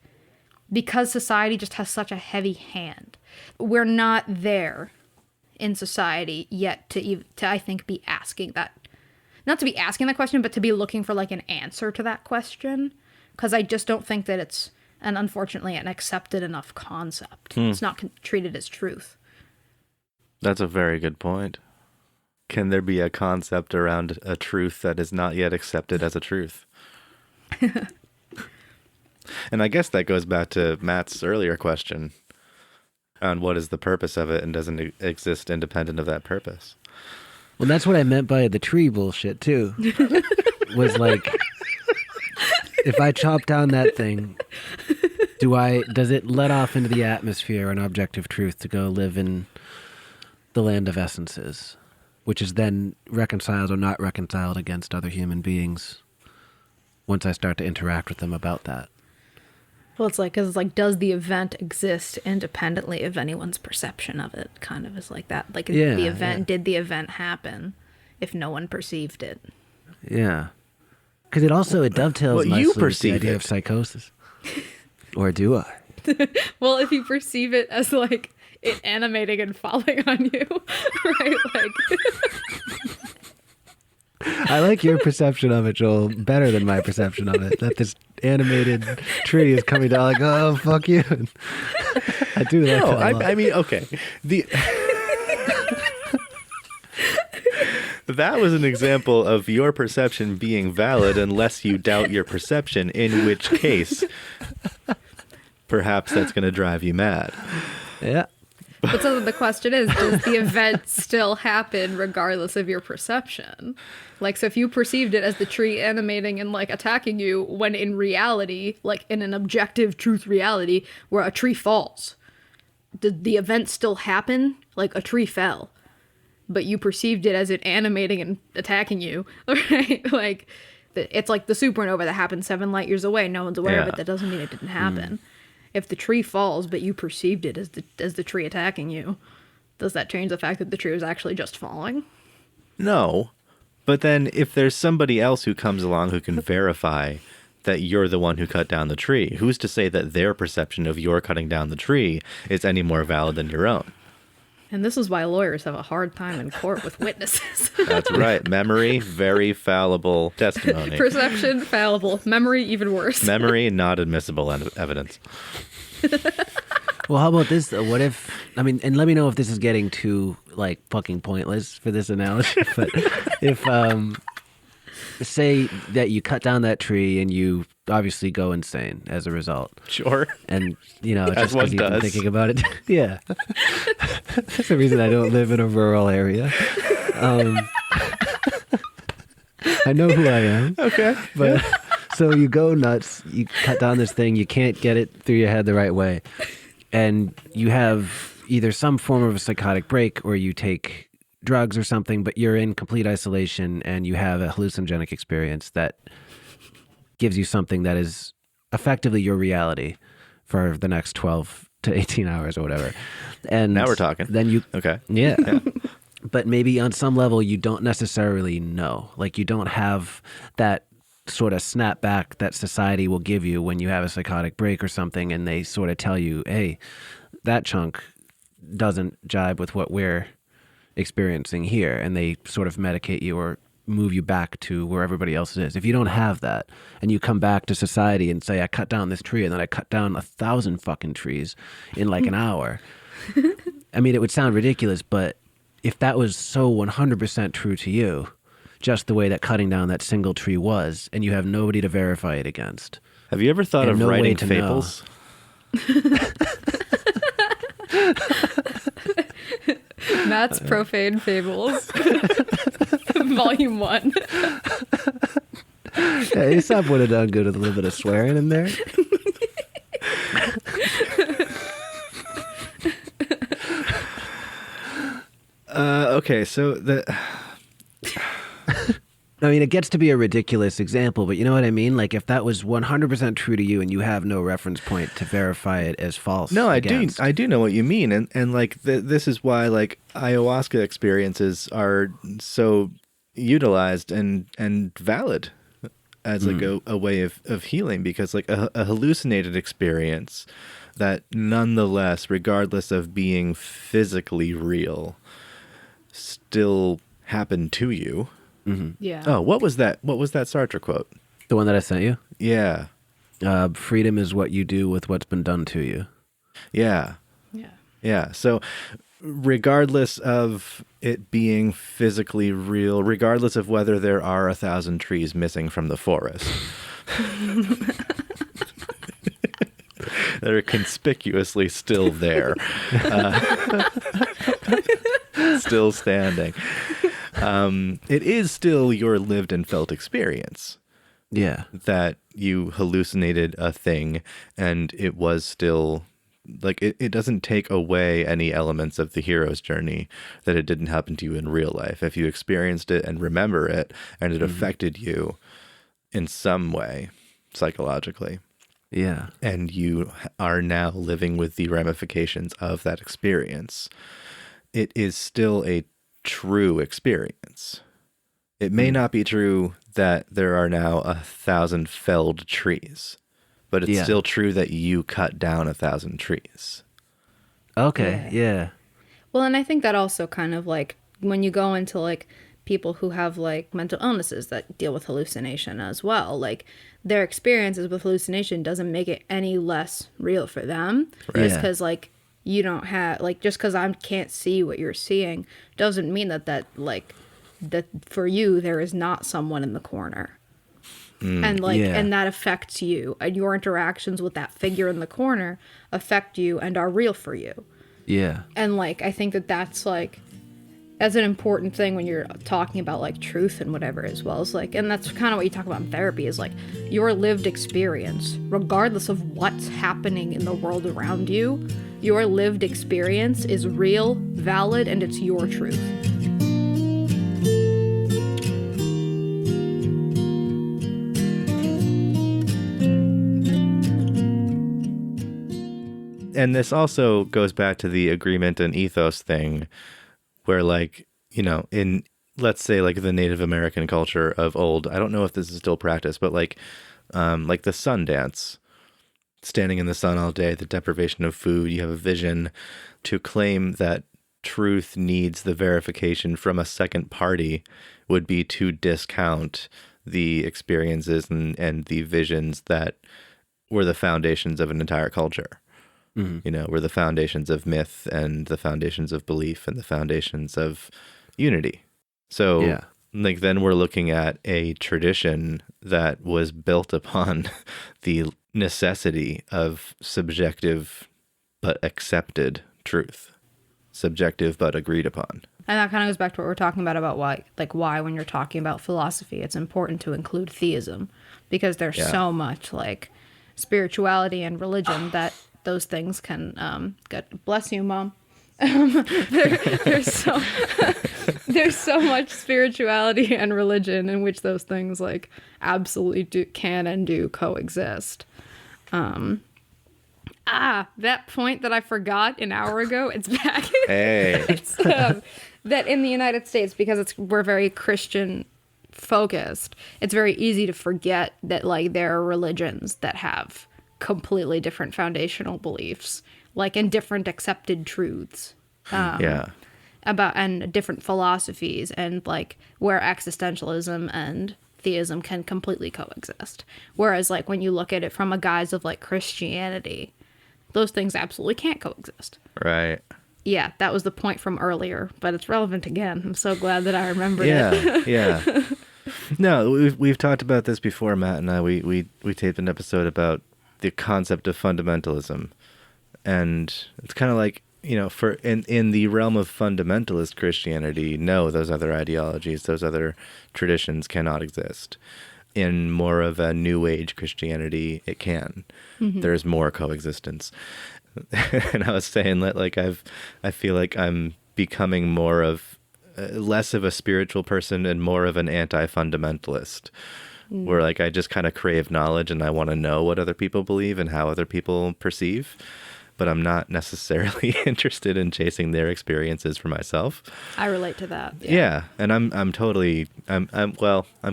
because society just has such a heavy hand. We're not there in society yet to I think be asking that, not to be asking that question, but to be looking for like an answer to that question. Because I just don't think that it's, and unfortunately, an accepted enough concept. It's not treated as truth. That's a very good point. Can there be a concept around a truth that is not yet accepted as a truth? And I guess that goes back to Matt's earlier question on what is the purpose of it and doesn't exist independent of that purpose. Well, that's what I meant by the tree bullshit, too. Was like, if I chop down that thing, does it let off into the atmosphere an objective truth to go live in the land of essences, which is then reconciled or not reconciled against other human beings once I start to interact with them about that? Well, it's like, 'cause it's like, does the event exist independently of anyone's perception of it? Kind of is like that. Like, did the event happen if no one perceived it? Yeah. Because it dovetails nicely with the idea of psychosis. Or do I? Well, if you perceive it as like it animating and falling on you, right? Like, I like your perception of it, Joel, better than my perception of it. That this animated tree is coming down like, oh, fuck you. I do like that a lot. I mean, okay. That was an example of your perception being valid unless you doubt your perception, in which case, perhaps that's going to drive you mad. Yeah. but so the question is, does the event still happen regardless of your perception? Like, so if you perceived it as the tree animating and like attacking you, when in reality, like in an objective truth reality where a tree falls, did the event still happen? Like a tree fell, but you perceived it as it animating and attacking you, right? Like, it's like the supernova that happened 7 light years away. No one's aware of it. That doesn't mean it didn't happen. If the tree falls, but you perceived it as the tree attacking you, does that change the fact that the tree was actually just falling? No. But then if there's somebody else who comes along who can verify that you're the one who cut down the tree, who's to say that their perception of your cutting down the tree is any more valid than your own? And this is why lawyers have a hard time in court with witnesses. That's right. Memory, very fallible testimony. Perception, fallible. Memory, even worse. Memory, not admissible evidence. Well, how about this though? What if, I mean, and let me know if this is getting too like fucking pointless for this analogy, but if, say that you cut down that tree and you obviously go insane as a result. Sure. And, you know, As just one because you've been does. thinking about it. Yeah. That's the reason I don't live in a rural area. I know who I am. Okay. But so you go nuts, you cut down this thing, you can't get it through your head the right way. And you have either some form of a psychotic break or you take drugs or something, but you're in complete isolation and you have a hallucinogenic experience that gives you something that is effectively your reality for the next 12 to 18 hours or whatever. And Now we're talking. Then you, Okay. yeah. But maybe on some level you don't necessarily know. Like you don't have that sort of snap back that society will give you when you have a psychotic break or something and they sort of tell you, hey, that chunk doesn't jibe with what we're experiencing here, and they sort of medicate you or move you back to where everybody else is. If you don't have that and you come back to society and say, I cut down this tree and then I cut down 1,000 fucking trees in like an hour. I mean, it would sound ridiculous, but if that was so 100% true to you, just the way that cutting down that single tree was, and you have nobody to verify it against. Have you ever thought And of no way writing to fables? Matt's Profane Fables. Volume 1. Yeah, Aesop would have done good with a little bit of swearing in there. Okay, so I mean, it gets to be a ridiculous example, but you know what I mean? Like, if that was 100% true to you and you have no reference point to verify it as false. no, against. I do know what you mean, and like this is why like ayahuasca experiences are so utilized and valid as like a way of healing, because like a hallucinated experience that nonetheless, regardless of being physically real, still happened to you. Yeah. Oh, what was that? What was that Sartre quote? The one that I sent you? Yeah. Freedom is what you do with what's been done to you. Yeah. Yeah. Yeah. So regardless of it being physically real, regardless of whether there are 1,000 trees missing from the forest that are conspicuously still there, still standing, it is still your lived and felt experience. Yeah. That you hallucinated a thing and it was still like it doesn't take away any elements of the hero's journey that it didn't happen to you in real life. If you experienced it and remember it and it affected you in some way psychologically, Yeah. and you are now living with the ramifications of that experience, it is still a true experience. It may not be true that there are now 1,000 felled trees, but it's still true that you cut down 1,000 trees. Okay. Yeah. Well, and I think that also kind of like when you go into like people who have like mental illnesses that deal with hallucination as well, like their experiences with hallucination doesn't make it any less real for them. Right. Just Yeah. because like you don't have like just because I can't see what you're seeing doesn't mean that like that for you there is not someone in the corner. And like and that affects you, and your interactions with that figure in the corner affect you and are real for you. Yeah. And like I think that that's like as an important thing when you're talking about like truth and whatever, as well as like, and that's kind of what you talk about in therapy, is like your lived experience, regardless of what's happening in the world around you, your lived experience is real, valid, and it's your truth. And this also goes back to the agreement and ethos thing, where like, you know, in, let's say like the Native American culture of old, I don't know if this is still practiced, but like the sun dance, standing in the sun all day, the deprivation of food, you have a vision to claim that truth needs the verification from a second party would be to discount the experiences and the visions that were the foundations of an entire culture. Were the foundations of myth and the foundations of belief and the foundations of unity. So like then we're looking at a tradition that was built upon the necessity of subjective but accepted truth, subjective but agreed upon. And that kind of goes back to what we're talking about why when you're talking about philosophy, it's important to include theism, because there's so much like spirituality and religion that those things can God bless you, Mom. There's so much spirituality and religion in which those things like absolutely can and do coexist. That point that I forgot an hour ago, it's back. Hey. It's, that in the United States, because we're very Christian focused, it's very easy to forget that like there are religions that have completely different foundational beliefs, like and different accepted truths. About and different philosophies, and like where existentialism and theism can completely coexist. Whereas like when you look at it from a guise of like Christianity, those things absolutely can't coexist. Right. Yeah, that was the point from earlier, but it's relevant again. I'm so glad that I remembered it. Yeah. No, we've talked about this before, Matt and I. We taped an episode about the concept of fundamentalism, and it's kind of like, for in the realm of fundamentalist Christianity, no, those other ideologies, those other traditions cannot exist. In more of a New Age Christianity, it can. There's more coexistence. And I was saying that, like, I feel like I'm becoming more of less of a spiritual person and more of an anti-fundamentalist, where like I just kind of crave knowledge and I want to know what other people believe and how other people perceive, but I'm not necessarily interested in chasing their experiences for myself. I relate to that. Yeah, and I'm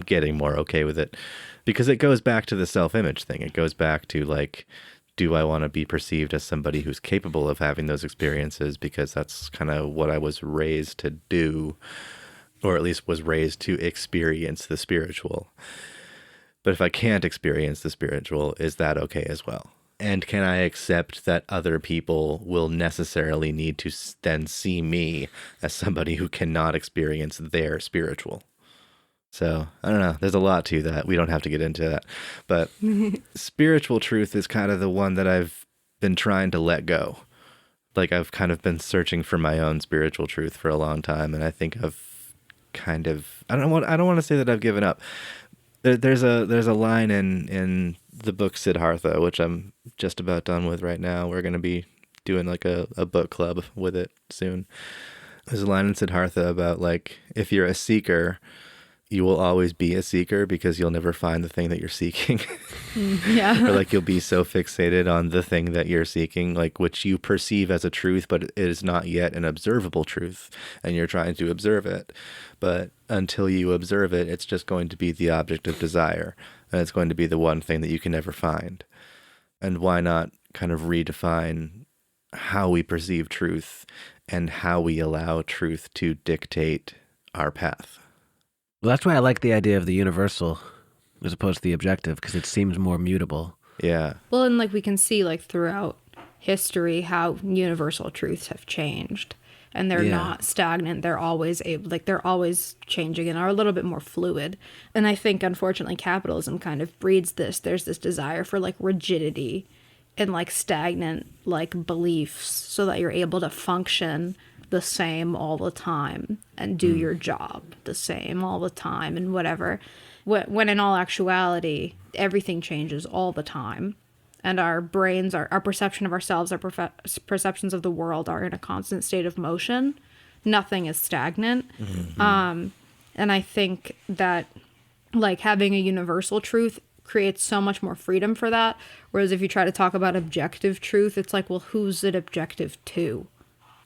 getting more okay with it, because it goes back to the self-image thing. It goes back to like, do I want to be perceived as somebody who's capable of having those experiences, because that's kind of what I was raised to do, or at least was raised to experience the spiritual. But if I can't experience the spiritual, is that okay as well? And can I accept that other people will necessarily need to then see me as somebody who cannot experience their spiritual? So, I don't know. There's a lot to that. We don't have to get into that. But spiritual truth is kind of the one that I've been trying to let go. Like, I've kind of been searching for my own spiritual truth for a long time. And I think I've kind of, I don't want to say that I've given up. There's a line in the book Siddhartha, which I'm just about done with right now. We're going to be doing like a book club with it soon. There's a line in Siddhartha about like, if you're a seeker, you will always be a seeker because you'll never find the thing that you're seeking. Yeah. Or like you'll be so fixated on the thing that you're seeking, like which you perceive as a truth, but it is not yet an observable truth, and you're trying to observe it. But until you observe it, it's just going to be the object of desire, and it's going to be the one thing that you can never find. And why not kind of redefine how we perceive truth and how we allow truth to dictate our path? Well, that's why I like the idea of the universal as opposed to the objective, because it seems more mutable. Yeah. Well, and like we can see like throughout history how universal truths have changed, and they're not stagnant. They're always they're always changing and are a little bit more fluid. And I think unfortunately capitalism kind of breeds this. There's this desire for like rigidity and like stagnant like beliefs, so that you're able to function the same all the time and do your job the same all the time and whatever, when in all actuality everything changes all the time, and our brains, our perception of ourselves, our perceptions of the world are in a constant state of motion. Nothing is stagnant. And I think that like having a universal truth creates so much more freedom for that, whereas if you try to talk about objective truth, it's like, well, who's it objective to?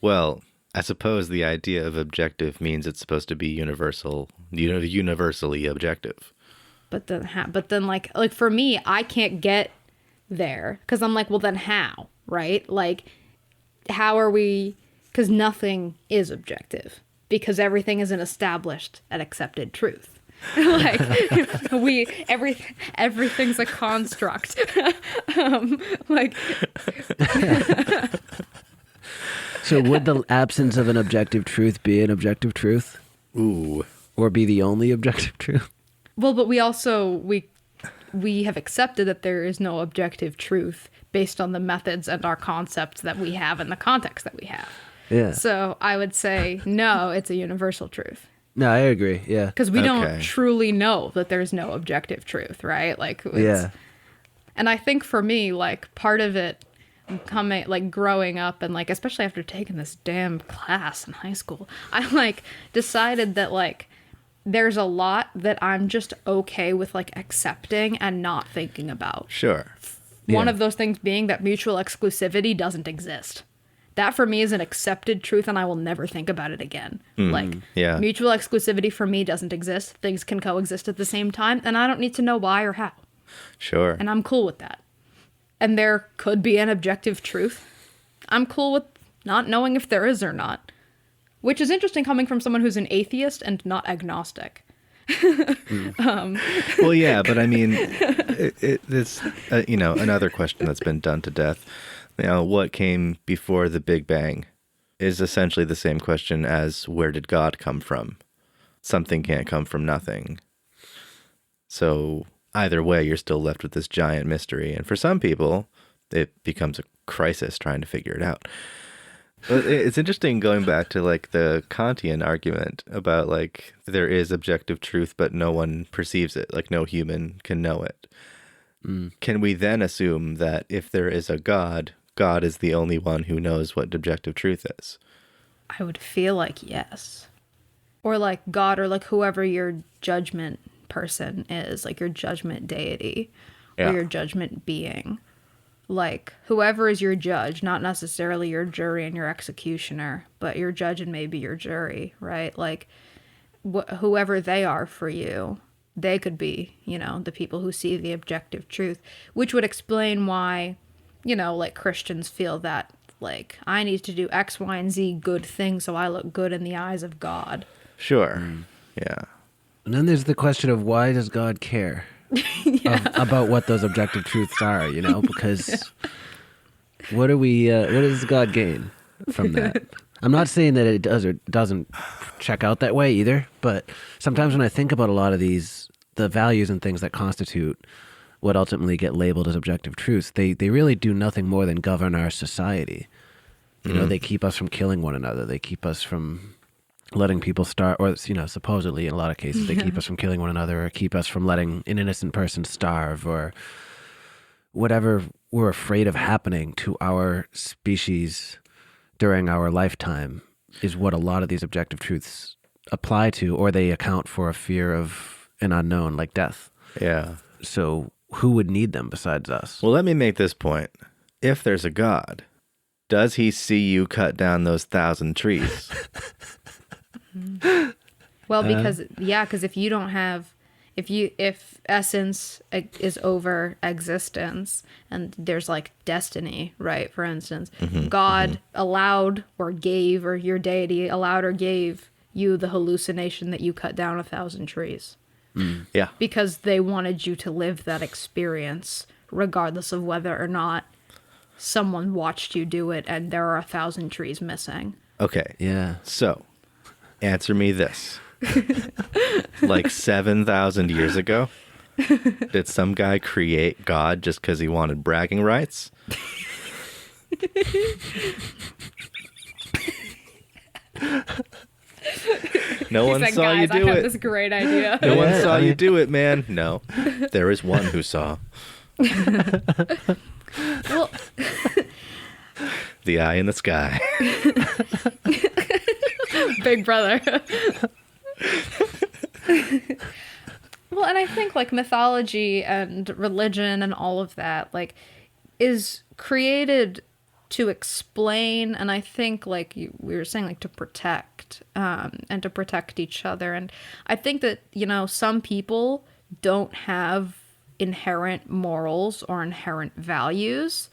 Well, I suppose the idea of objective means it's supposed to be universal, universally objective. But then like for me, I can't get there because I'm like, well, then how, right? Like, how are we Because nothing is objective, because everything is an established and accepted truth. Like everything's a construct. Like So would the absence of an objective truth be an objective truth? Ooh. Or be the only objective truth? well, but we also we have accepted that there is no objective truth based on the methods and our concepts that we have in the context that we have. Yeah. So I would say no, it's a universal truth. No, I agree. Yeah. Because we don't Okay. truly know that there's no objective truth, right? Like, Yeah. And I think for me, like, part of it coming, like, growing up and, like, especially after taking this damn class in high school, I, like, decided that, like, there's a lot that I'm just okay with, like, accepting and not thinking about. Sure. One Yeah. of those things being that mutual exclusivity doesn't exist. That for me is an accepted truth, and I will never think about it again. Like, yeah. mutual exclusivity for me doesn't exist. Things can coexist at the same time, and I don't need to know why or how. Sure. And I'm cool with that. And there could be an objective truth. I'm cool with not knowing if there is or not. Which is interesting coming from someone who's an atheist and not agnostic. Well, yeah, but I mean, it's another question that's been done to death. What came before the Big Bang is essentially the same question as where did God come from? Something can't come from nothing. So either way, you're still left with this giant mystery. And for some people, it becomes a crisis trying to figure it out. But it's interesting going back to like the Kantian argument about like there is objective truth, but no one perceives it. Like no human can know it. Can we then assume that if there is a God, God is the only one who knows what objective truth is? I would feel like yes. Or like God, or like whoever your judgment person is, like your judgment deity Yeah. or your judgment being. Like whoever is your judge, not necessarily your jury and your executioner, but your judge and maybe your jury, right? Like whoever they are for you, they could be, the people who see the objective truth, which would explain why, like Christians feel that like I need to do X, Y, and Z good things so I look good in the eyes of God. Sure. Yeah. And then there's the question of why does God care about what those objective truths are, because what does God gain from that? I'm not saying that it does or doesn't check out that way either, but sometimes when I think about a lot of the values and things that constitute what ultimately get labeled as objective truths, they really do nothing more than govern our society. They keep us from killing one another. They keep us from letting people starve, or supposedly in a lot of cases they keep us from killing one another, or keep us from letting an innocent person starve, or whatever we're afraid of happening to our species during our lifetime is what a lot of these objective truths apply to, or they account for a fear of an unknown like death. Yeah. So who would need them besides us? Well, let me make this point. If there's a God, does he see you cut down those 1,000 trees? Well, because if you don't have, if essence is over existence and there's like destiny, right? For instance, God allowed or gave, or your deity allowed or gave you the hallucination that you cut down 1,000 trees. Yeah. Because they wanted you to live that experience, regardless of whether or not someone watched you do it and there are 1,000 trees missing. Okay. Yeah. So, answer me this. Like 7,000 years ago, did some guy create God just because he wanted bragging rights? No one He's saw like, you guys, do I have it. this great idea. No one Yeah, saw I you mean- do it, man. No. There is one who saw. Well, The eye in the sky. Big Brother. Well, and I think like mythology and religion and all of that like is created to explain, and I think like we were saying, like to protect and to protect each other. And I think that some people don't have inherent morals or inherent values,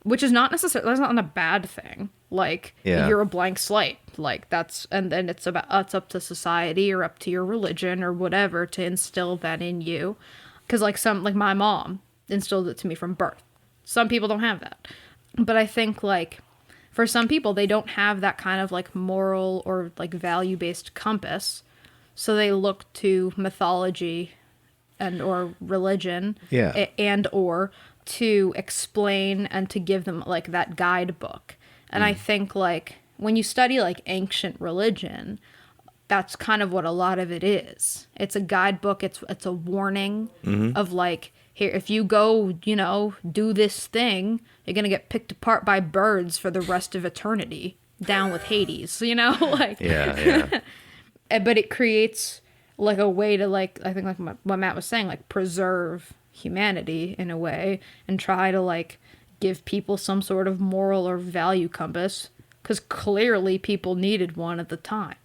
which is not necessarily, that's not a bad thing. Like, you're a blank slate. Like, and then it's up to society or up to your religion or whatever to instill that in you. Because, like, my mom instilled it to me from birth. Some people don't have that. But I think, like, for some people, they don't have that kind of, like, moral or, like, value-based compass. So they look to mythology or religion and or to explain and to give them, like, that guidebook. And I think, like, when you study, like, ancient religion, that's kind of what a lot of it is. It's a guidebook. It's a warning of, like, here, if you go, do this thing, you're going to get picked apart by birds for the rest of eternity. Down with Hades, like. Yeah. But it creates, like, a way to, like, I think, like what Matt was saying, like, preserve humanity in a way and try to, like, give people some sort of moral or value compass, because clearly people needed one at the time.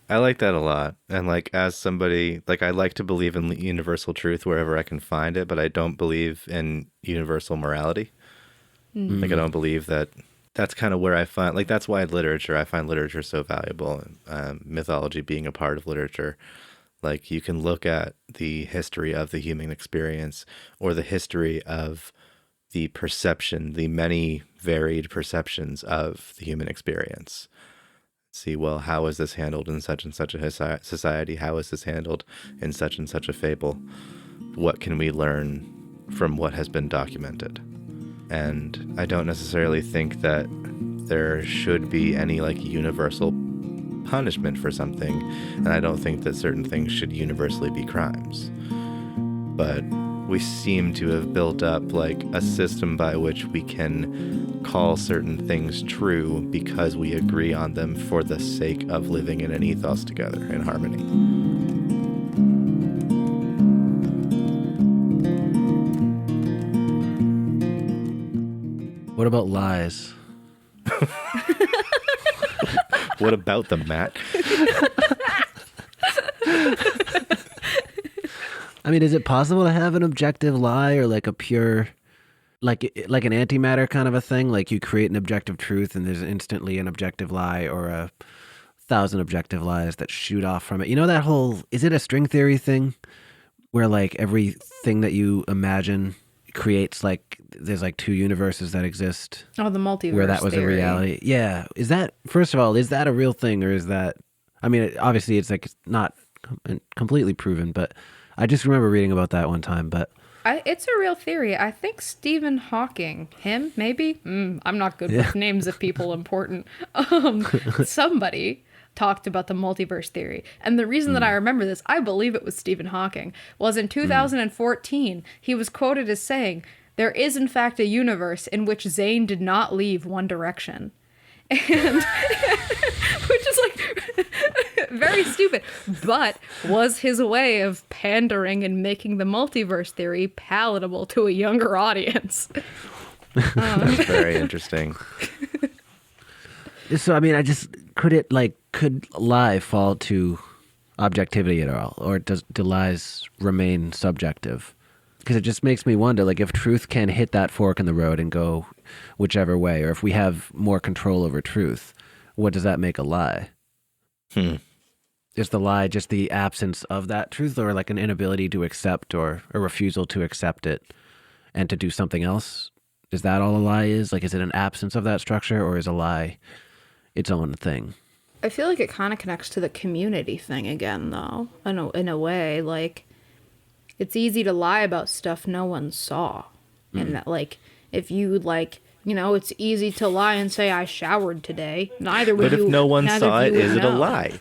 I like that a lot. And, like, as somebody, like, I like to believe in universal truth wherever I can find it, but I don't believe in universal morality. Like, I don't believe that. That's kind of where I find, like, that's why I find literature so valuable, mythology being a part of literature. Like, you can look at the history of the human experience or the history of the perception, the many varied perceptions of the human experience. See, well, how is this handled in such and such a society? How is this handled in such and such a fable? What can we learn from what has been documented? And I don't necessarily think that there should be any, like, universal punishment for something, and I don't think that certain things should universally be crimes. But we seem to have built up, like, a system by which we can call certain things true because we agree on them for the sake of living in an ethos together in harmony. What about lies? What about them, Matt? I mean, is it possible to have an objective lie or, like, a pure, like an antimatter kind of a thing? Like, you create an objective truth and there's instantly an objective lie, or 1,000 objective lies that shoot off from it. You know that whole, is it a string theory thing where, like, everything that you imagine creates, like, there's, like, two universes that exist? Oh, the multiverse where that was theory. a reality. Yeah. Is that, first of all, is that a real thing, or is that, I mean, obviously it's, like, it's not completely proven, but I just remember reading about that one time. But it's a real theory. I think Stephen Hawking, maybe? I'm not good with names of people important. Somebody talked about the multiverse theory. And the reason that I remember this, I believe it was Stephen Hawking, was in 2014, he was quoted as saying, "There is in fact a universe in which Zayn did not leave One Direction." And which is, like, very stupid, but was his way of pandering and making the multiverse theory palatable to a younger audience. That's very interesting. so, I mean, could lie fall to objectivity at all, or do lies remain subjective? Because it just makes me wonder, like, if truth can hit that fork in the road and go whichever way, or if we have more control over truth, what does that make a lie? Is the lie just the absence of that truth, or, like, an inability to accept, or a refusal to accept it and to do something else? Is that all a lie is? Like, is it an absence of that structure, or is a lie its own thing? I feel like it kind of connects to the community thing again, though, in a way. Like, it's easy to lie about stuff no one saw. And that, like, if you, like, it's easy to lie and say, "I showered today." Neither would you. But if no one saw it, is it a lie?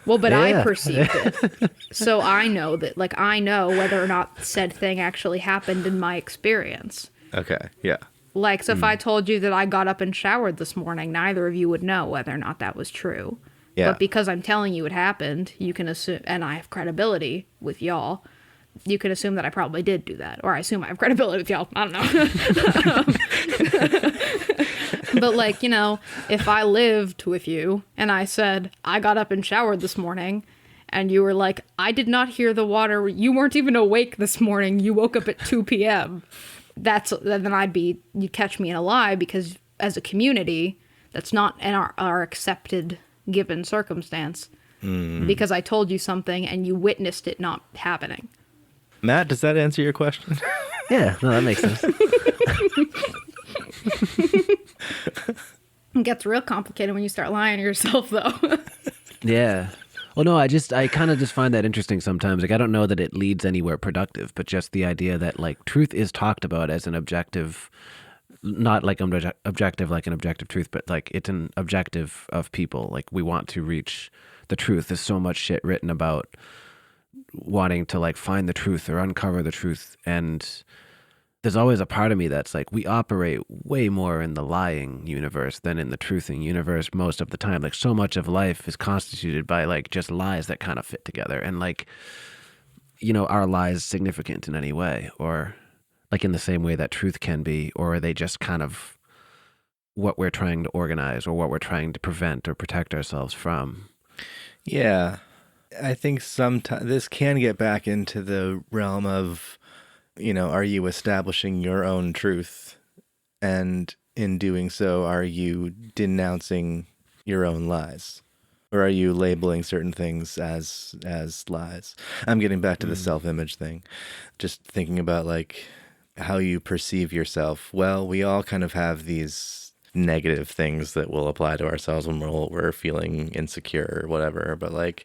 Well, but I perceived it. So I know that, like, I know whether or not said thing actually happened in my experience. Okay, yeah. Like, so if I told you that I got up and showered this morning, neither of you would know whether or not that was true. Yeah. But because I'm telling you it happened, you can assume, and I have credibility with y'all, you can assume that I probably did do that. Or I assume I have credibility with y'all. I don't know. But, like, if I lived with you and I said, "I got up and showered this morning," and you were like, "I did not hear the water. You weren't even awake this morning. You woke up at 2 p.m." you'd catch me in a lie, because as a community, that's not in our accepted given circumstance. Because I told you something and you witnessed it not happening. Matt, does that answer your question? Yeah, no, that makes sense. It gets real complicated when you start lying to yourself, though. Yeah. Well, no, I kind of just find that interesting sometimes. Like, I don't know that it leads anywhere productive, but just the idea that, like, truth is talked about as an objective, not like objective like an objective truth, but like it's an objective of people. Like, we want to reach the truth. There's so much shit written about wanting to, like, find the truth or uncover the truth. And there's always a part of me that's like, we operate way more in the lying universe than in the truthing universe most of the time. Like, so much of life is constituted by, like, just lies that kind of fit together. And, like, you know, are lies significant in any way, or like in the same way that truth can be, or are they just kind of what we're trying to organize or what we're trying to prevent or protect ourselves from? Yeah. I think sometimes this can get back into the realm of, you know, are you establishing your own truth? And in doing so, are you denouncing your own lies? Or are you labeling certain things as lies? I'm getting back to the self-image thing. Just thinking about, like, how you perceive yourself. Well, we all kind of have these negative things that will apply to ourselves when we're feeling insecure or whatever. But, like,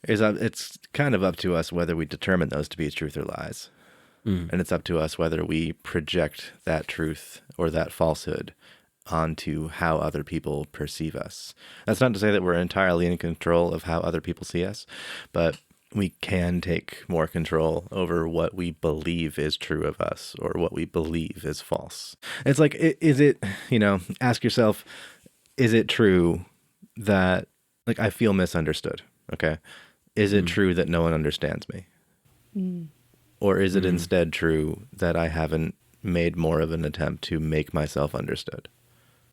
it's kind of up to us whether we determine those to be truth or lies. And it's up to us whether we project that truth or that falsehood onto how other people perceive us. That's not to say that we're entirely in control of how other people see us, but we can take more control over what we believe is true of us or what we believe is false. It's like, is it, you know, ask yourself, is it true that, like, I feel misunderstood? Okay. Is it true that no one understands me? Or is it instead true that I haven't made more of an attempt to make myself understood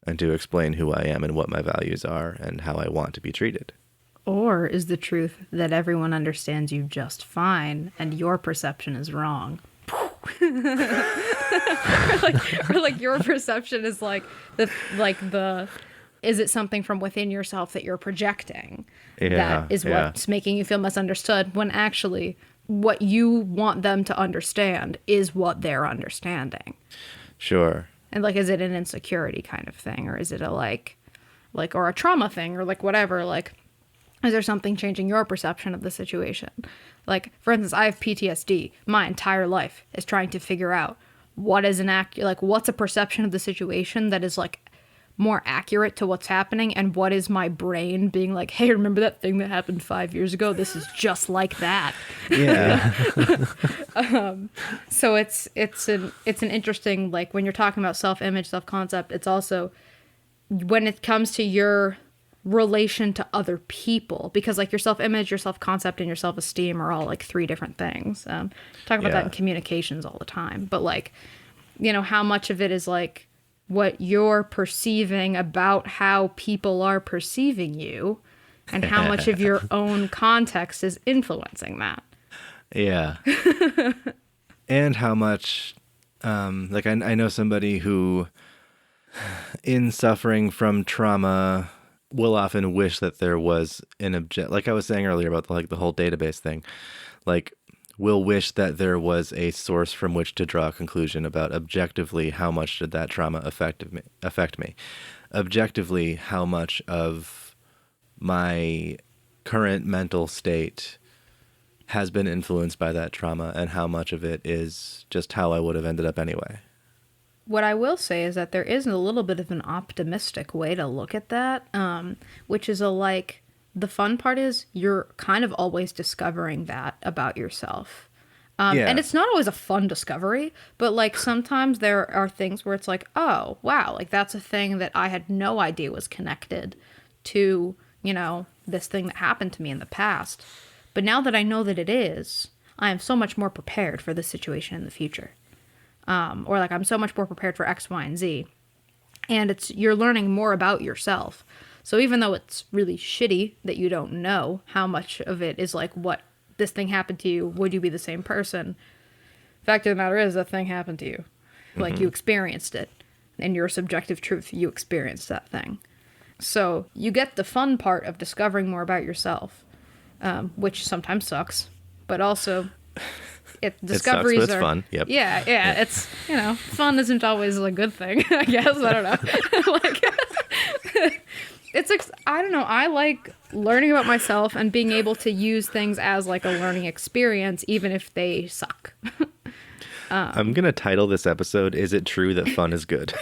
and to explain who I am and what my values are and how I want to be treated? Or is the truth that everyone understands you just fine and your perception is wrong? or like your perception is is it something from within yourself that you're projecting that is what's making you feel misunderstood, when actually what you want them to understand is what they're understanding? Sure. And, like, is it an insecurity kind of thing, or is it a like or a trauma thing, or like whatever? Like, is there something changing your perception of the situation? Like, for instance, I have PTSD. My entire life is trying to figure out what is what's a perception of the situation that is, like, more accurate to what's happening, and what is my brain being like, hey, remember that thing that happened 5 years ago? This is just like that. Yeah. So it's an interesting, like, when you're talking about self-image, self-concept, it's also when it comes to your relation to other people, because, like, your self-image, your self-concept, and your self-esteem are all, like, three different things. Talk about that in communications all the time, but, like, you know, how much of it is, like, what you're perceiving about how people are perceiving you, and how much of your own context is influencing that. Yeah. And how much, like, I know somebody who, in suffering from trauma, will often wish that there was an like I was saying earlier about the whole database thing, like, will wish that there was a source from which to draw a conclusion about objectively how much did that trauma affect me. Objectively, how much of my current mental state has been influenced by that trauma, and how much of it is just how I would have ended up anyway. What I will say is that there is a little bit of an optimistic way to look at that, which is the fun part is you're kind of always discovering that about yourself. And it's not always a fun discovery, but, like, sometimes there are things where it's like, oh, wow, like, that's a thing that I had no idea was connected to, you know, this thing that happened to me in the past. But now that I know that it is, I am so much more prepared for this situation in the future. Or, like, I'm so much more prepared for X, Y, and Z. And you're learning more about yourself. So even though it's really shitty that you don't know how much of it is, like, what this thing happened to you, would you be the same person? Fact of the matter is, that thing happened to you. Like, you experienced it. In your subjective truth, you experienced that thing. So you get the fun part of discovering more about yourself, which sometimes sucks, but also discoveries it's fun. Yep. Yeah. It's, fun isn't always a good thing, I guess. I don't know. Like, I don't know. I like learning about myself and being able to use things as like a learning experience, even if they suck. I'm going to title this episode, Is It True That Fun is Good?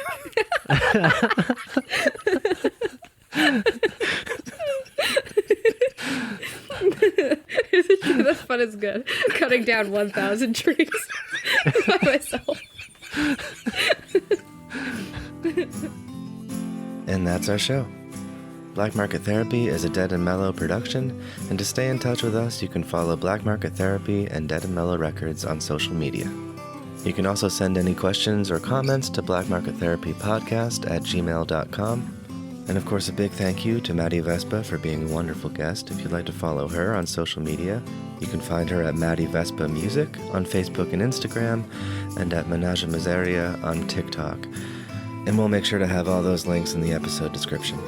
Is it true that fun is good? Cutting down 1,000 trees by myself. And that's our show. Black Market Therapy is a Dead and Mellow production, and to stay in touch with us, you can follow Black Market Therapy and Dead and Mellow Records on social media. You can also send any questions or comments to blackmarkettherapypodcast@gmail.com. And of course, a big thank you to Madi Vespa for being a wonderful guest. If you'd like to follow her on social media, you can find her at Madi Vespa Music on Facebook and Instagram, and at Menage Miseria on TikTok. And we'll make sure to have all those links in the episode description.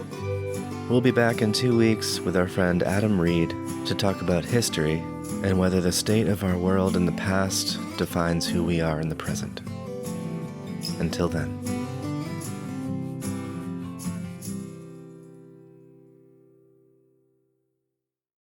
We'll be back in 2 weeks with our friend Adam Reed to talk about history and whether the state of our world in the past defines who we are in the present. Until then.